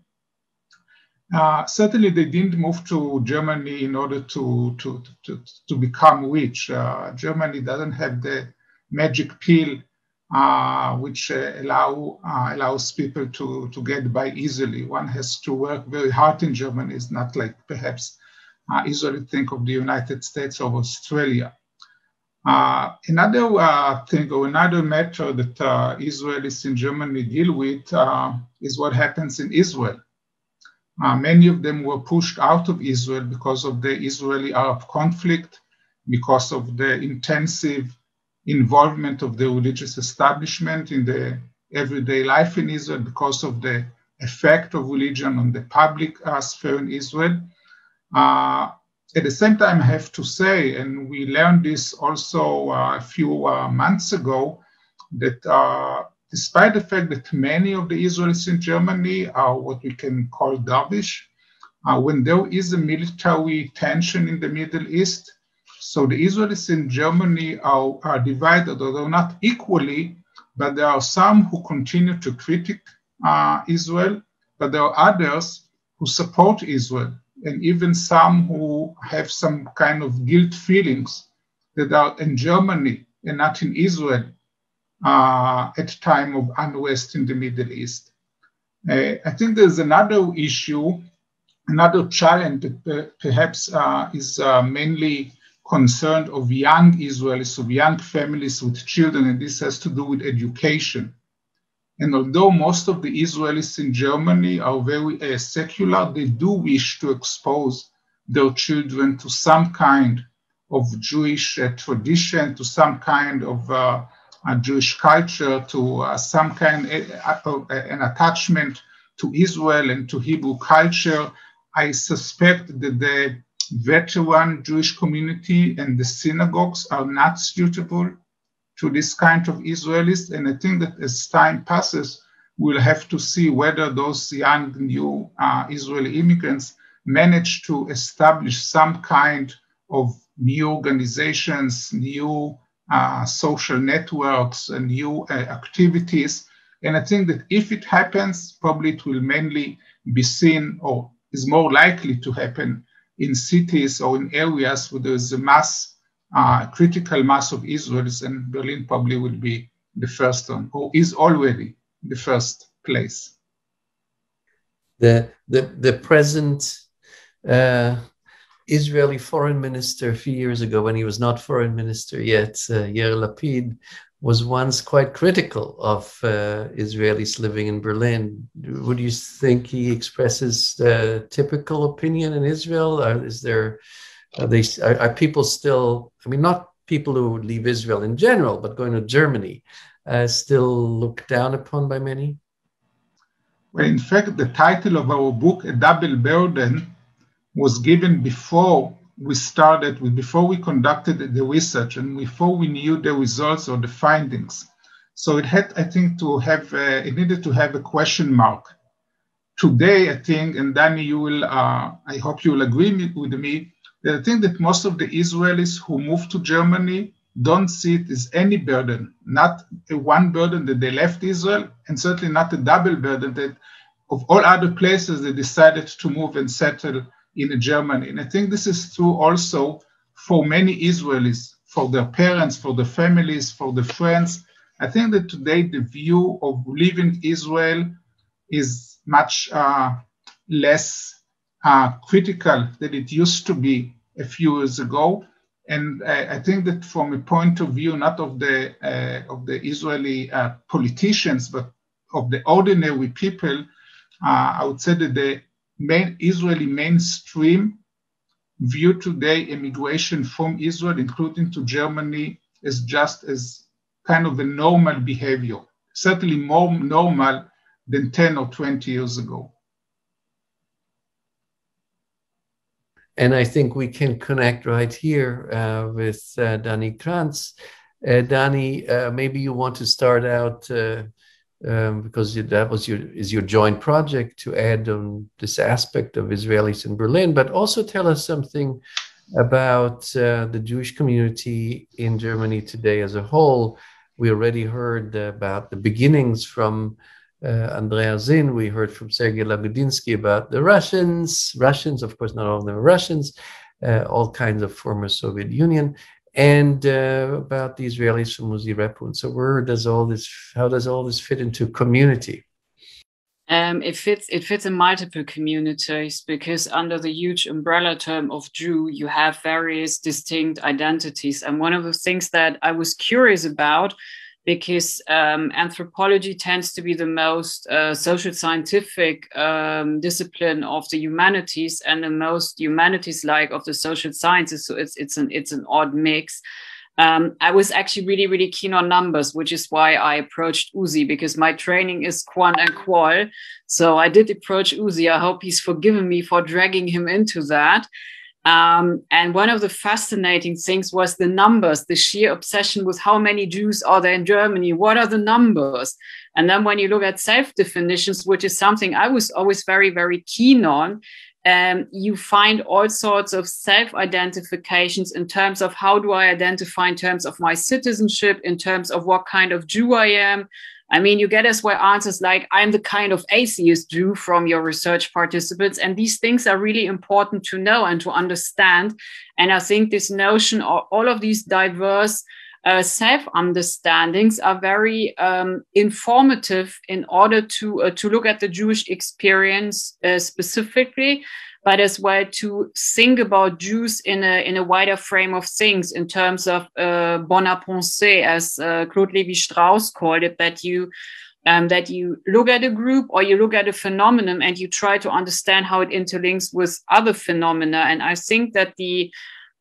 Certainly, they didn't move to Germany in order to become rich. Germany doesn't have the magic pill which allows people to get by easily. One has to work very hard in Germany. It's not like perhaps easily think of the United States or Australia. Another thing or another matter that Israelis in Germany deal with is what happens in Israel. Many of them were pushed out of Israel because of the Israeli-Arab conflict, because of the intensive involvement of the religious establishment in the everyday life in Israel, because of the effect of religion on the public sphere in Israel. At the same time, I have to say, and we learned this also a few months ago, that despite the fact that many of the Israelis in Germany are what we can call dervish, when there is a military tension in the Middle East, so the Israelis in Germany are divided, although not equally, but there are some who continue to critique Israel, but there are others who support Israel, and even some who have some kind of guilt feelings that are in Germany and not in Israel at time of unrest in the Middle East. I think there's another issue, another challenge that perhaps is mainly concerned of young Israelis, of young families with children, and this has to do with education. And although most of the Israelis in Germany are very secular, they do wish to expose their children to some kind of Jewish tradition, to some kind of Jewish culture, to some kind of an attachment to Israel and to Hebrew culture. I suspect that the veteran Jewish community and the synagogues are not suitable to this kind of Israelis. And I think that as time passes, we'll have to see whether those young new Israeli immigrants manage to establish some kind of new organizations, new social networks, and new activities. And I think that if it happens, probably it will mainly be seen or is more likely to happen in cities or in areas where there is a critical mass of Israelis, and Berlin probably will be the first one, or is already the first place. The present Israeli foreign minister a few years ago, when he was not foreign minister yet, Yair Lapid, was once quite critical of Israelis living in Berlin. Would you think he expresses the typical opinion in Israel? Are people still, I mean, not people who leave Israel in general, but going to Germany, still looked down upon by many? Well, in fact, the title of our book, A Double Burden, was given before we conducted the research and before we knew the results or the findings. So it had, I think, it needed to have a question mark. Today, I think, and Dani, I hope you will agree with me, that I think that most of the Israelis who moved to Germany don't see it as any burden, not one burden that they left Israel, and certainly not a double burden that of all other places they decided to move and settle in Germany. And I think this is true also for many Israelis, for their parents, for their families, for their friends. I think that today the view of leaving Israel is much less critical than it used to be a few years ago. And I think that from a point of view, not of the Israeli politicians, but of the ordinary people, I would say that the Israeli mainstream view today immigration from Israel, including to Germany, is just as kind of a normal behavior, certainly more normal than 10 or 20 years ago. And I think we can connect right here with Dani Kranz. Dani, maybe you want to start out because that was your joint project to add on this aspect of Israelis in Berlin, but also tell us something about the Jewish community in Germany today as a whole. We already heard about the beginnings from Andrea Zinn. We heard from Sergei Lagudinsky about the Russians, of course, not all of them are Russians, all kinds of former Soviet Union, and about the Israelis from Uzi Rebhun. So how does all this fit into community? It fits in multiple communities, because under the huge umbrella term of Jew, you have various distinct identities. And one of the things that I was curious about, because anthropology tends to be the most social scientific discipline of the humanities and the most humanities-like of the social sciences. So it's an odd mix. I was actually really, really keen on numbers, which is why I approached Uzi, because my training is quant and qual. So I did approach Uzi. I hope he's forgiven me for dragging him into that. And one of the fascinating things was the numbers, the sheer obsession with how many Jews are there in Germany, what are the numbers? And then when you look at self-definitions, which is something I was always very, very keen on, you find all sorts of self-identifications in terms of how do I identify in terms of my citizenship, in terms of what kind of Jew I am. I mean, you get as well answers like, I'm the kind of atheist Jew from your research participants. And these things are really important to know and to understand. And I think this notion of all of these diverse self-understandings are very informative in order to look at the Jewish experience specifically, but as well to think about Jews in a wider frame of things in terms of bon à penser, as Claude Lévi-Strauss called it, that you look at a group or you look at a phenomenon and you try to understand how it interlinks with other phenomena. And I think that the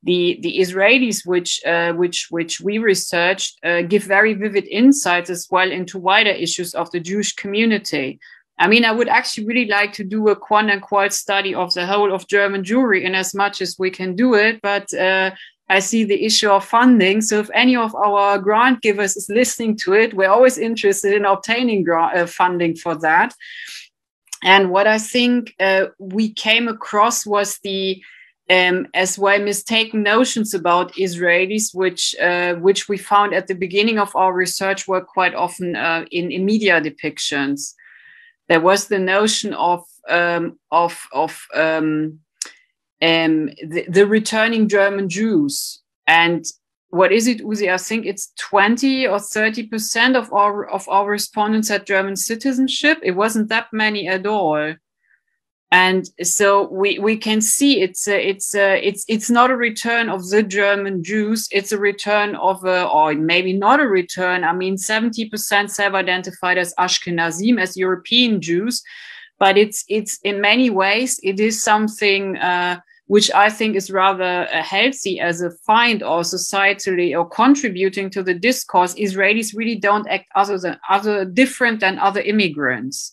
Israelis, which we researched, give very vivid insights as well into wider issues of the Jewish community. I mean, I would actually really like to do a quant and qual study of the whole of German Jewry in as much as we can do it, but I see the issue of funding. So if any of our grant givers is listening to it, we're always interested in obtaining funding for that. And what I think we came across was the as well mistaken notions about Israelis, which we found at the beginning of our research work quite often in media depictions. There was the notion of the returning German Jews. And what is it, Uzi? I think it's 20 or 30% of our respondents had German citizenship. It wasn't that many at all. And so we can see it's not a return of the German Jews. It's a return of or maybe not a return. I mean, 70% self-identified as Ashkenazim, as European Jews, but it's in many ways it is something which I think is rather healthy as a find or societally or contributing to the discourse. Israelis really don't act different than other immigrants.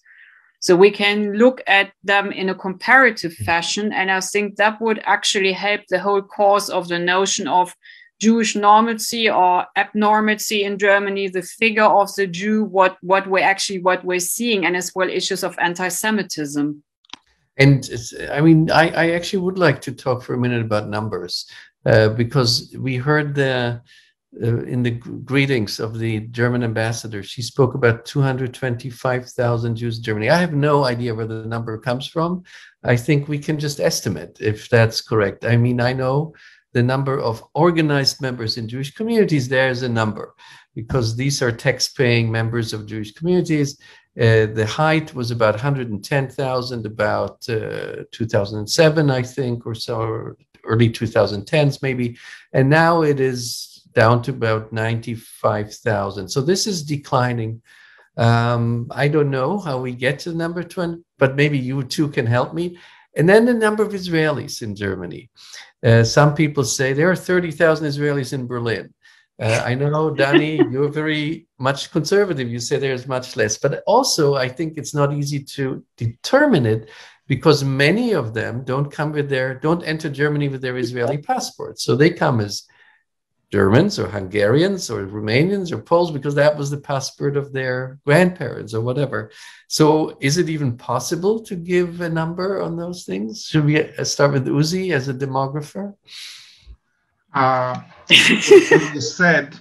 So we can look at them in a comparative fashion. And I think that would actually help the whole cause of the notion of Jewish normalcy or abnormalcy in Germany, the figure of the Jew, what we're seeing, and as well issues of anti-Semitism. And I mean, I actually would like to talk for a minute about numbers, because we heard in the greetings of the German ambassador, she spoke about 225,000 Jews in Germany. I have no idea where the number comes from. I think we can just estimate if that's correct. I mean, I know the number of organized members in Jewish communities, there's a number, because these are tax-paying members of Jewish communities. The height was about 110,000, about 2007, I think, or so, or early 2010s maybe. And now it is down to about 95,000. So this is declining. I don't know how we get to the number 20, but maybe you too can help me. And then the number of Israelis in Germany. Some people say there are 30,000 Israelis in Berlin. I know, Dani, you're very much conservative. You say there's much less, but also I think it's not easy to determine it because many of them don't enter Germany with their Israeli passports. So they come as Germans or Hungarians or Romanians or Poles because that was the passport of their grandparents or whatever. So is it even possible to give a number on those things? Should we start with Uzi as a demographer? As you said,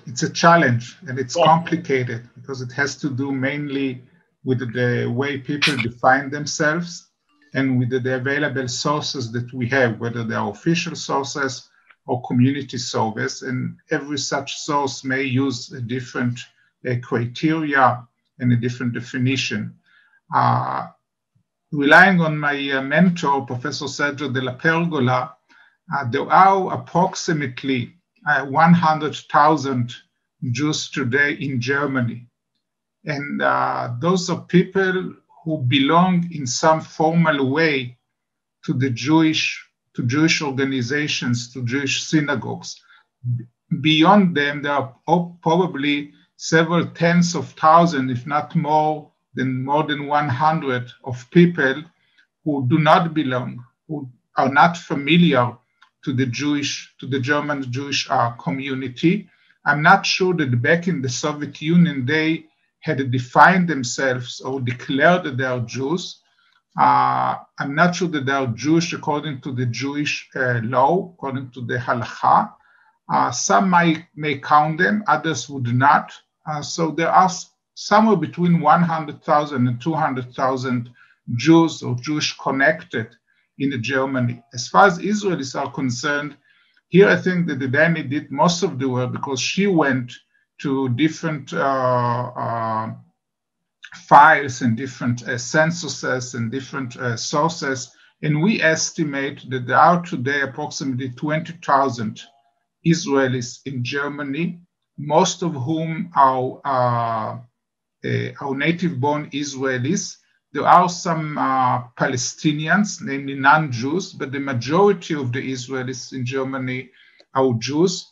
it's a challenge and it's complicated because it has to do mainly with the way people define themselves and with the available sources that we have, whether they are official sources or community sources, and every such source may use a different criteria and a different definition. Relying on my mentor, Professor Sergio Della Pergola, there are approximately 100,000 Jews today in Germany. And those are people who belong in some formal way to the Jewish organizations, to Jewish synagogues. Beyond them, there are probably several tens of thousands, if not more than 100 of people who do not belong, who are not familiar to the German Jewish community. I'm not sure that back in the Soviet Union, they had defined themselves or declared that they are Jews. I'm not sure that they are Jewish according to the Jewish law, according to the halakha. Some may count them, others would not. So there are somewhere between 100,000 and 200,000 Jews or Jewish connected in Germany. As far as Israelis are concerned, here I think that Dani did most of the work because she went to different files and different censuses and different sources, and we estimate that there are today approximately 20,000 Israelis in Germany, most of whom are native-born Israelis. There are some Palestinians, namely non-Jews, but the majority of the Israelis in Germany are Jews.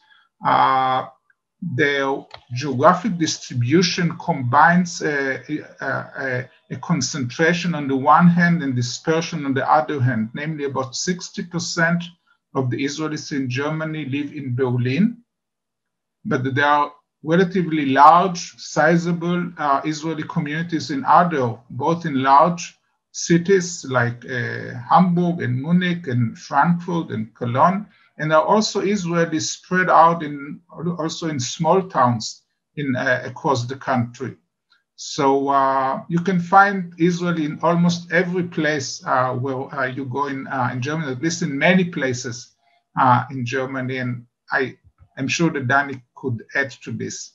Their geographic distribution combines a concentration on the one hand and dispersion on the other hand. Namely, about 60% of the Israelis in Germany live in Berlin, but there are relatively large, sizable Israeli communities in both in large cities like Hamburg and Munich and Frankfurt and Cologne. And there are also Israelis spread out also in small towns across the country. So you can find Israeli in almost every place where you go in Germany, at least in many places in Germany. And I'm sure that Dani could add to this.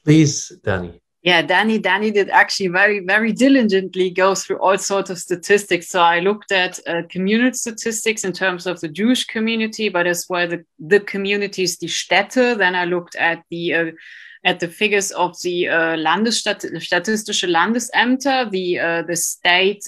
Please, Dani. Yeah, Dani did actually very, very diligently go through all sorts of statistics. So I looked at community statistics in terms of the Jewish community, but as well the communities, die Städte. Then I looked at the figures of the Statistische Landesämter, the state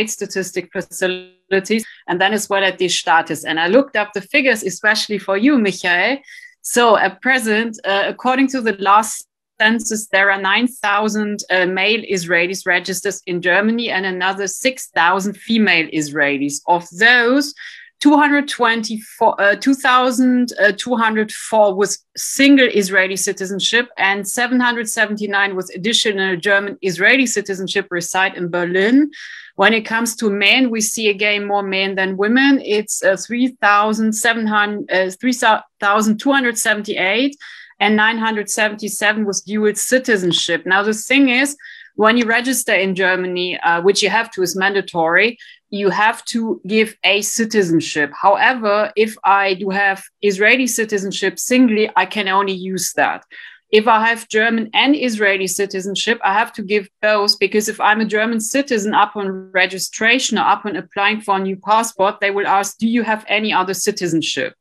statistic facilities, and then as well at the Staates. And I looked up the figures, especially for you, Michael. So at present, according to the last census, there are 9,000 male Israelis registered in Germany and another 6,000 female Israelis. Of those, 2,204 was single Israeli citizenship and 779 with additional German Israeli citizenship reside in Berlin. When it comes to men, we see again more men than women. It's 3,278 and 977 with dual citizenship. Now, the thing is, when you register in Germany, which you have to is mandatory, you have to give a citizenship. However, if I do have Israeli citizenship singly, I can only use that. If I have German and Israeli citizenship, I have to give both, because if I'm a German citizen, upon registration or upon applying for a new passport, they will ask, do you have any other citizenship?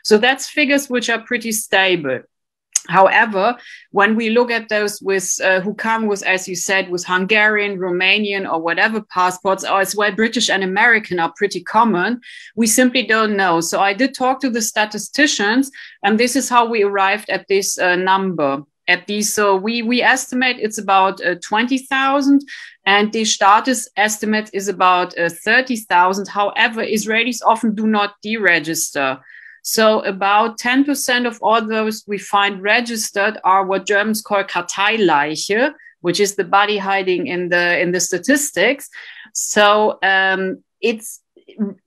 So that's figures which are pretty stable. However, when we look at those who come with, as you said, with Hungarian, Romanian, or whatever passports, or as well British and American are pretty common, we simply don't know. So I did talk to the statisticians, and this is how we arrived at this number. at these. So we estimate it's about 20,000, and the status estimate is about 30,000. However, Israelis often do not deregister. So about 10% of all those we find registered are what Germans call Karteileiche, which is the body hiding in the statistics. So it's,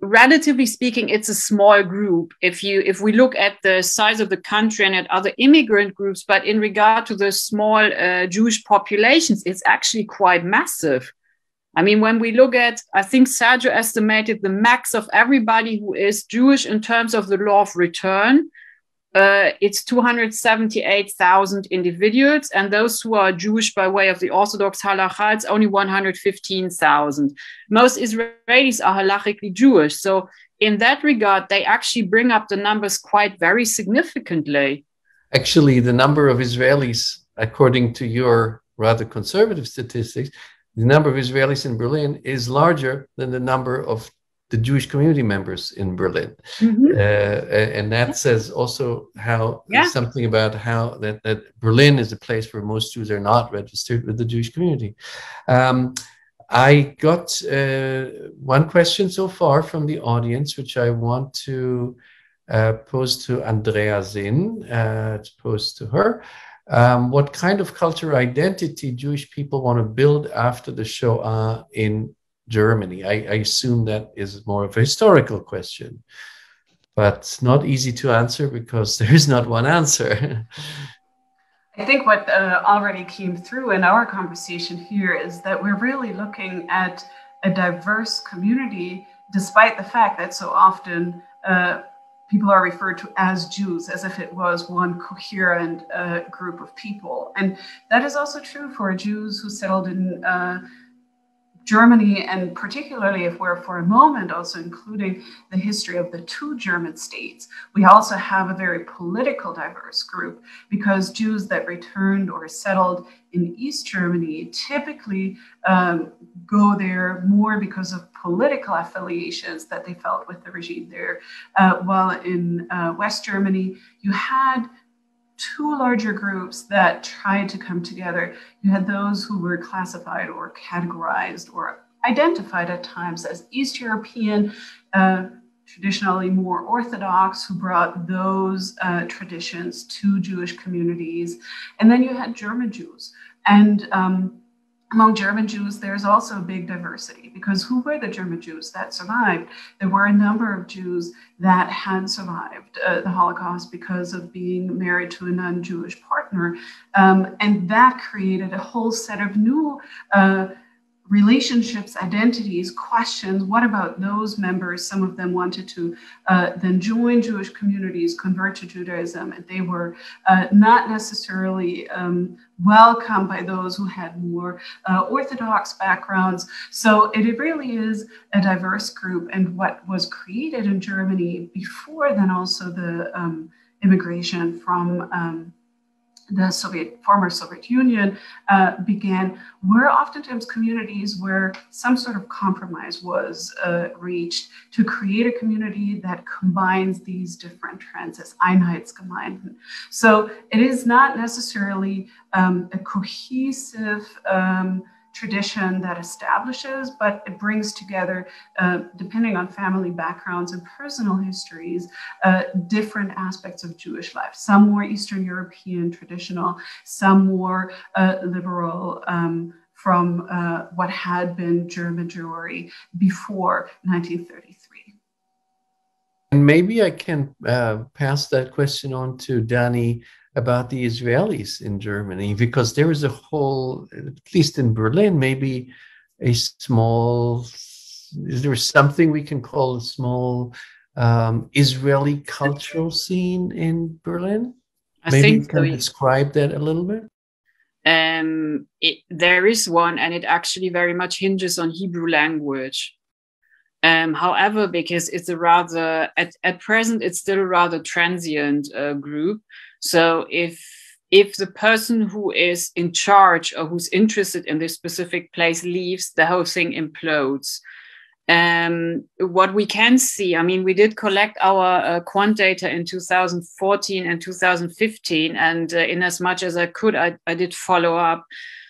relatively speaking, it's a small group if we look at the size of the country and at other immigrant groups, but in regard to the small Jewish populations, it's actually quite massive. I mean, when we look at, I think Sergio estimated the max of everybody who is Jewish in terms of the law of return, it's 278,000 individuals, and those who are Jewish by way of the Orthodox halacha, it's only 115,000. Most Israelis are halachically Jewish, so in that regard, they actually bring up the numbers quite very significantly. Actually, the number of Israelis, according to your rather conservative statistics, the number of Israelis in Berlin is larger than the number of the Jewish community members in Berlin. Mm-hmm. And that says also how something about how that Berlin is a place where most Jews are not registered with the Jewish community. I got one question so far from the audience, which I want to pose to Andrea Zinn, to pose to her. What kind of cultural identity Jewish people want to build after the Shoah in Germany? I assume that is more of a historical question, but not easy to answer because there is not one answer. I think what already came through in our conversation here is that we're really looking at a diverse community, despite the fact that so often people are referred to as Jews, as if it was one coherent group of people. And that is also true for Jews who settled in Germany, and particularly if we're for a moment also including the history of the two German states, we also have a very political diverse group, because Jews that returned or settled in East Germany typically go there more because of political affiliations that they felt with the regime there. While in West Germany, you had two larger groups that tried to come together. You had those who were classified or categorized or identified at times as East European, traditionally more Orthodox, who brought those traditions to Jewish communities. And then you had German Jews. And among German Jews, there's also a big diversity, because who were the German Jews that survived? There were a number of Jews that had survived the Holocaust because of being married to a non-Jewish partner. And that created a whole set of new relationships, identities, questions. What about those members? Some of them wanted to then join Jewish communities, convert to Judaism, and they were not necessarily welcomed by those who had more Orthodox backgrounds. So it really is a diverse group. And what was created in Germany before then also the immigration from the former Soviet Union began, were oftentimes communities where some sort of compromise was reached to create a community that combines these different trends as Einheitsgemeinden. So it is not necessarily a cohesive tradition that establishes, but it brings together, depending on family backgrounds and personal histories, different aspects of Jewish life. Some more Eastern European traditional, some more liberal from what had been German Jewry before 1933. And maybe I can pass that question on to Dani about the Israelis in Germany, because there is a whole, at least in Berlin, maybe a small, is there something we can call a small Israeli cultural scene in Berlin? Maybe you can describe that a little bit? There is one, and it actually very much hinges on Hebrew language. However, because it's a rather, at present, it's still a rather transient group. So if the person who is in charge or who's interested in this specific place leaves, the whole thing implodes. What we can see, I mean, we did collect our quant data in 2014 and 2015, and in as much as I could, I did follow up.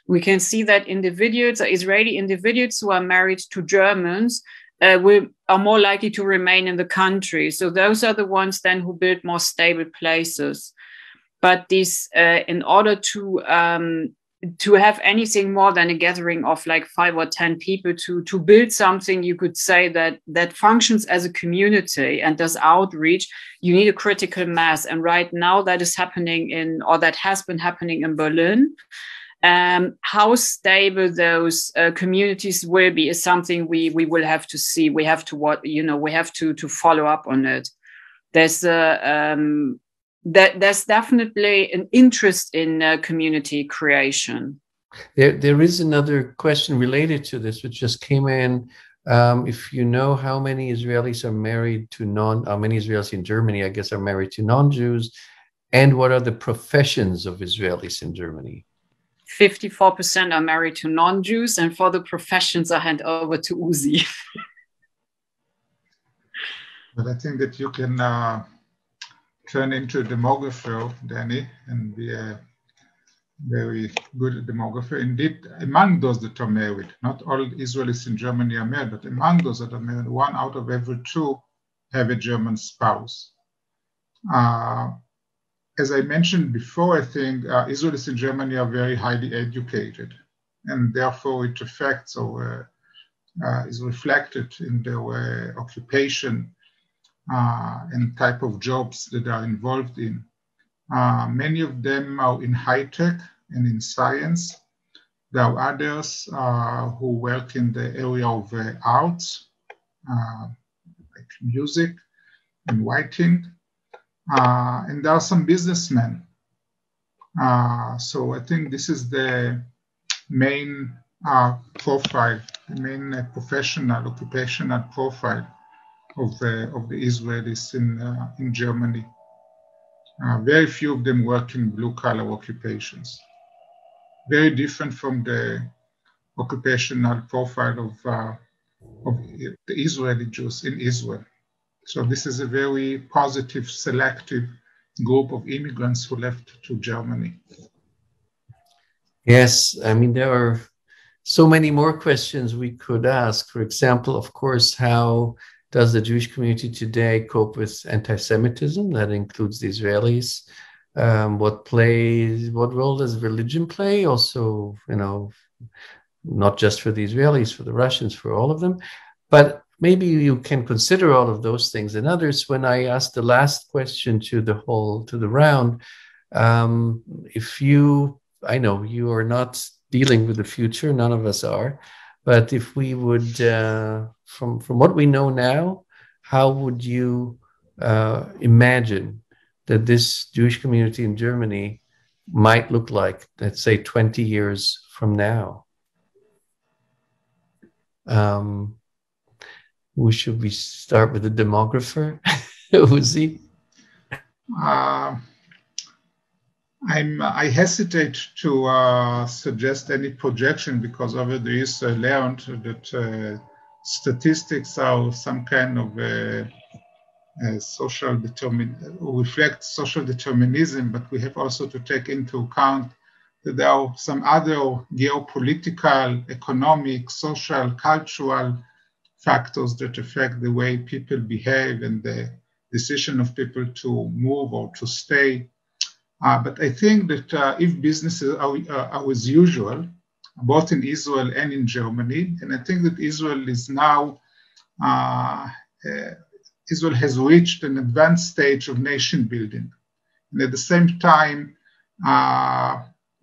We can see that individuals, Israeli individuals who are married to Germans, are more likely to remain in the country. So those are the ones then who build more stable places. But these, in order to have anything more than a gathering of like 5 or 10 people to build something, you could say that functions as a community and does outreach, you need a critical mass. And right now that is happening that has been happening in Berlin. How stable those communities will be is something we will have to see. We have to we have to follow up on it. There's definitely an interest in community creation. There is another question related to this, which just came in. If you know how many Israelis are married to how many Israelis in Germany, I guess, are married to non-Jews, and what are the professions of Israelis in Germany? 54% are married to non-Jews, and for the professions, I hand over to Uzi. But I think that you can turn into a demographer, Dani, and be a very good demographer. Indeed, among those that are married, not all Israelis in Germany are married, but among those that are married, 1 out of every 2 have a German spouse. As I mentioned before, I think Israelis in Germany are very highly educated, and therefore it affects or is reflected in their occupation and type of jobs that they are involved in. Many of them are in high tech and in science. There are others who work in the area of arts, like music and writing. And there are some businessmen. So I think this is the main profile, the main professional, occupational profile of the Israelis in Germany. Very few of them work in blue-collar occupations. Very different from the occupational profile of the Israeli Jews in Israel. So this is a very positive, selective group of immigrants who left to Germany. Yes, I mean, there are so many more questions we could ask. For example, of course, how does the Jewish community today cope with anti-Semitism? That includes the Israelis. What role does religion play? Also, not just for the Israelis, for the Russians, for all of them. But maybe you can consider all of those things and others. When I asked the last question to the round, I know you are not dealing with the future, none of us are, but if we would, from what we know now, how would you imagine that this Jewish community in Germany might look like, let's say, 20 years from now? Should we start with the demographer, Uzi? I hesitate to suggest any projection because over the years I learned that statistics are some kind of social reflect social determinism, but we have also to take into account that there are some other geopolitical, economic, social, cultural factors that affect the way people behave and the decision of people to move or to stay. But I think that if businesses are as usual, both in Israel and in Germany, and I think that Israel is now, Israel has reached an advanced stage of nation building. And at the same time,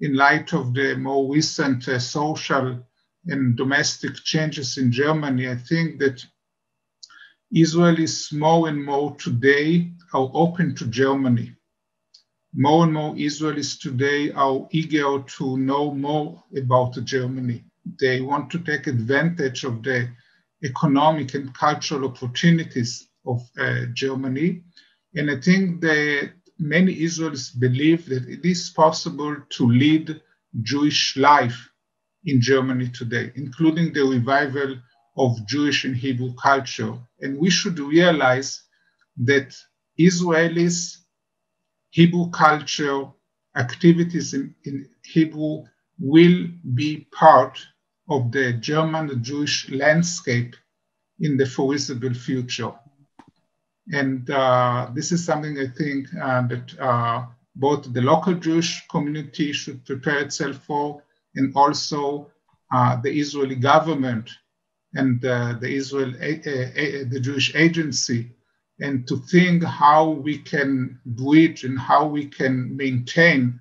in light of the more recent social and domestic changes in Germany, I think that Israelis more and more today are open to Germany. More and more Israelis today are eager to know more about Germany. They want to take advantage of the economic and cultural opportunities of Germany. And I think that many Israelis believe that it is possible to lead Jewish life in Germany today, including the revival of Jewish and Hebrew culture. And we should realize that Israelis' Hebrew culture, activities in Hebrew will be part of the German Jewish landscape in the foreseeable future. And this is something I think that both the local Jewish community should prepare itself for, and also the Israeli government and the Jewish agency, and to think how we can bridge and how we can maintain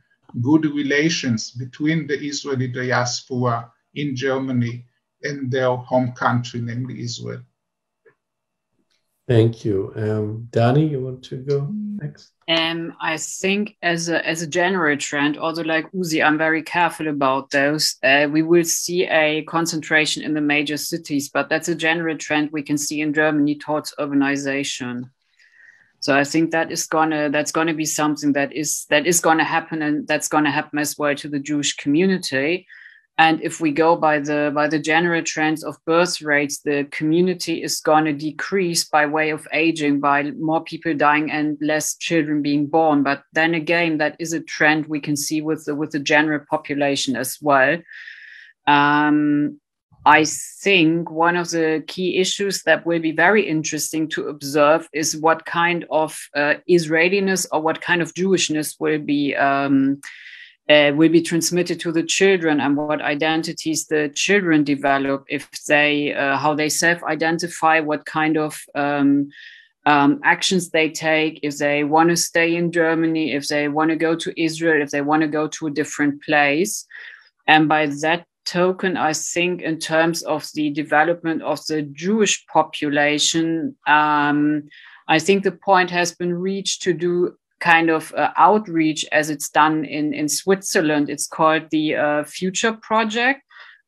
good relations between the Israeli diaspora in Germany and their home country, namely Israel. Thank you. Dani, you want to go next? I think as a general trend, although like Uzi, I'm very careful about those. We will see a concentration in the major cities, but that's a general trend we can see in Germany towards urbanization. So I think that's gonna be something that is gonna happen, and that's gonna happen as well to the Jewish community. And if we go by the general trends of birth rates, the community is going to decrease by way of aging, by more people dying and less children being born. But then again, that is a trend we can see with the general population as well. I think one of the key issues that will be very interesting to observe is what kind of Israeliness or what kind of Jewishness will be transmitted to the children, and what identities the children develop, if they how they self-identify, what kind of actions they take, if they want to stay in Germany, if they want to go to Israel, if they want to go to a different place. And by that token, I think in terms of the development of the Jewish population, I think the point has been reached to do kind of outreach as it's done in Switzerland. It's called the Future Project,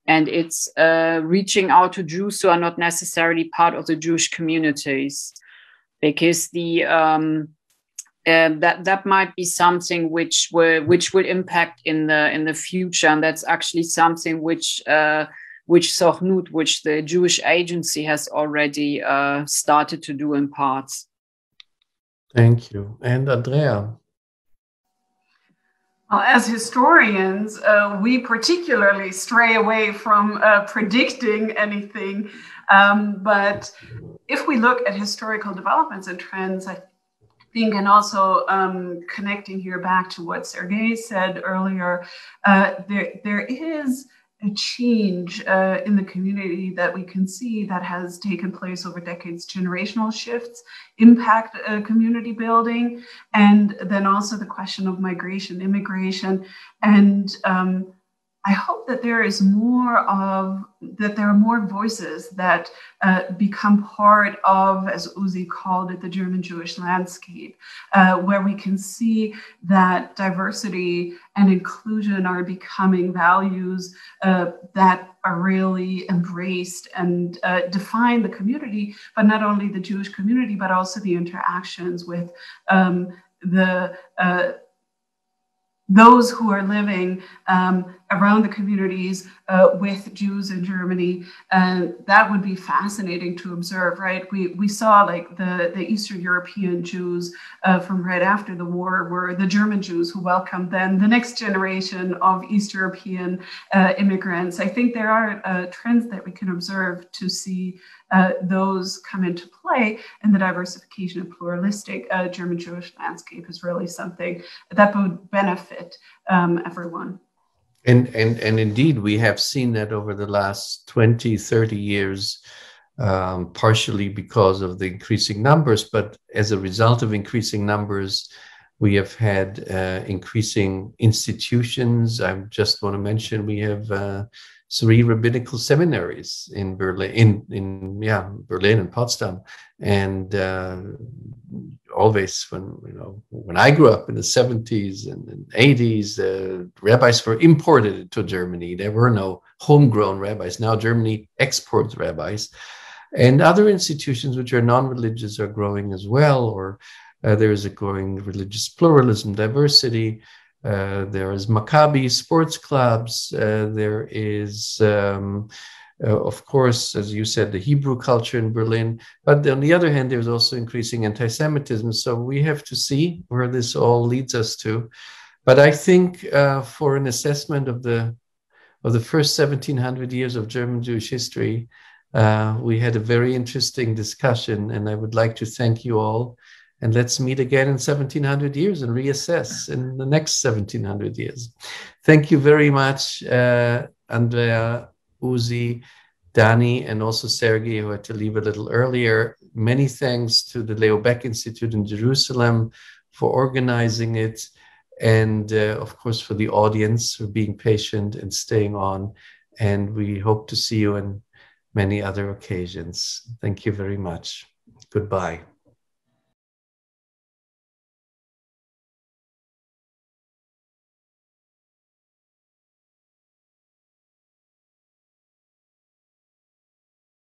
and it's reaching out to Jews who are not necessarily part of the Jewish communities, because that might be something which will impact in the future, and that's actually something which Sochnut, which the Jewish agency has already started to do in parts. Thank you. And Andrea? Well, as historians, we particularly stray away from predicting anything. But if we look at historical developments and trends, I think, and also connecting here back to what Sergei said earlier, there is a change in the community that we can see that has taken place over decades. Generational shifts impact community building, and then also the question of migration, immigration, and I hope that there are more voices that become part of, as Uzi called it, the German Jewish landscape, where we can see that diversity and inclusion are becoming values that are really embraced and define the community, but not only the Jewish community, but also the interactions with those who are living around the communities with Jews in Germany. That would be fascinating to observe, right? We saw like the Eastern European Jews from right after the war were the German Jews who welcomed then the next generation of East European immigrants. I think there are trends that we can observe to see those come into play, and the diversification and pluralistic German Jewish landscape is really something that would benefit everyone. And indeed, we have seen that over the last 20, 30 years, partially because of the increasing numbers, but as a result of increasing numbers, we have had increasing institutions. I just want to mention we have 3 rabbinical seminaries in Berlin, Berlin and Potsdam, and always when I grew up in the 70s and 80s, rabbis were imported to Germany. There were no homegrown rabbis. Now Germany exports rabbis, and other institutions which are non-religious are growing as well. Or there is a growing religious pluralism, diversity. There is Maccabi sports clubs. There is of course, as you said, the Hebrew culture in Berlin. But on the other hand, there's also increasing anti-Semitism. So we have to see where this all leads us to. But I think for an assessment of the first 1700 years of German Jewish history, we had a very interesting discussion, and I would like to thank you all. And let's meet again in 1700 years and reassess in the next 1700 years. Thank you very much, Andrea, Uzi, Dani, and also Sergei, who had to leave a little earlier. Many thanks to the Leo Baeck Institute in Jerusalem for organizing it. And of course, for the audience for being patient and staying on. And we hope to see you in many other occasions. Thank you very much. Goodbye.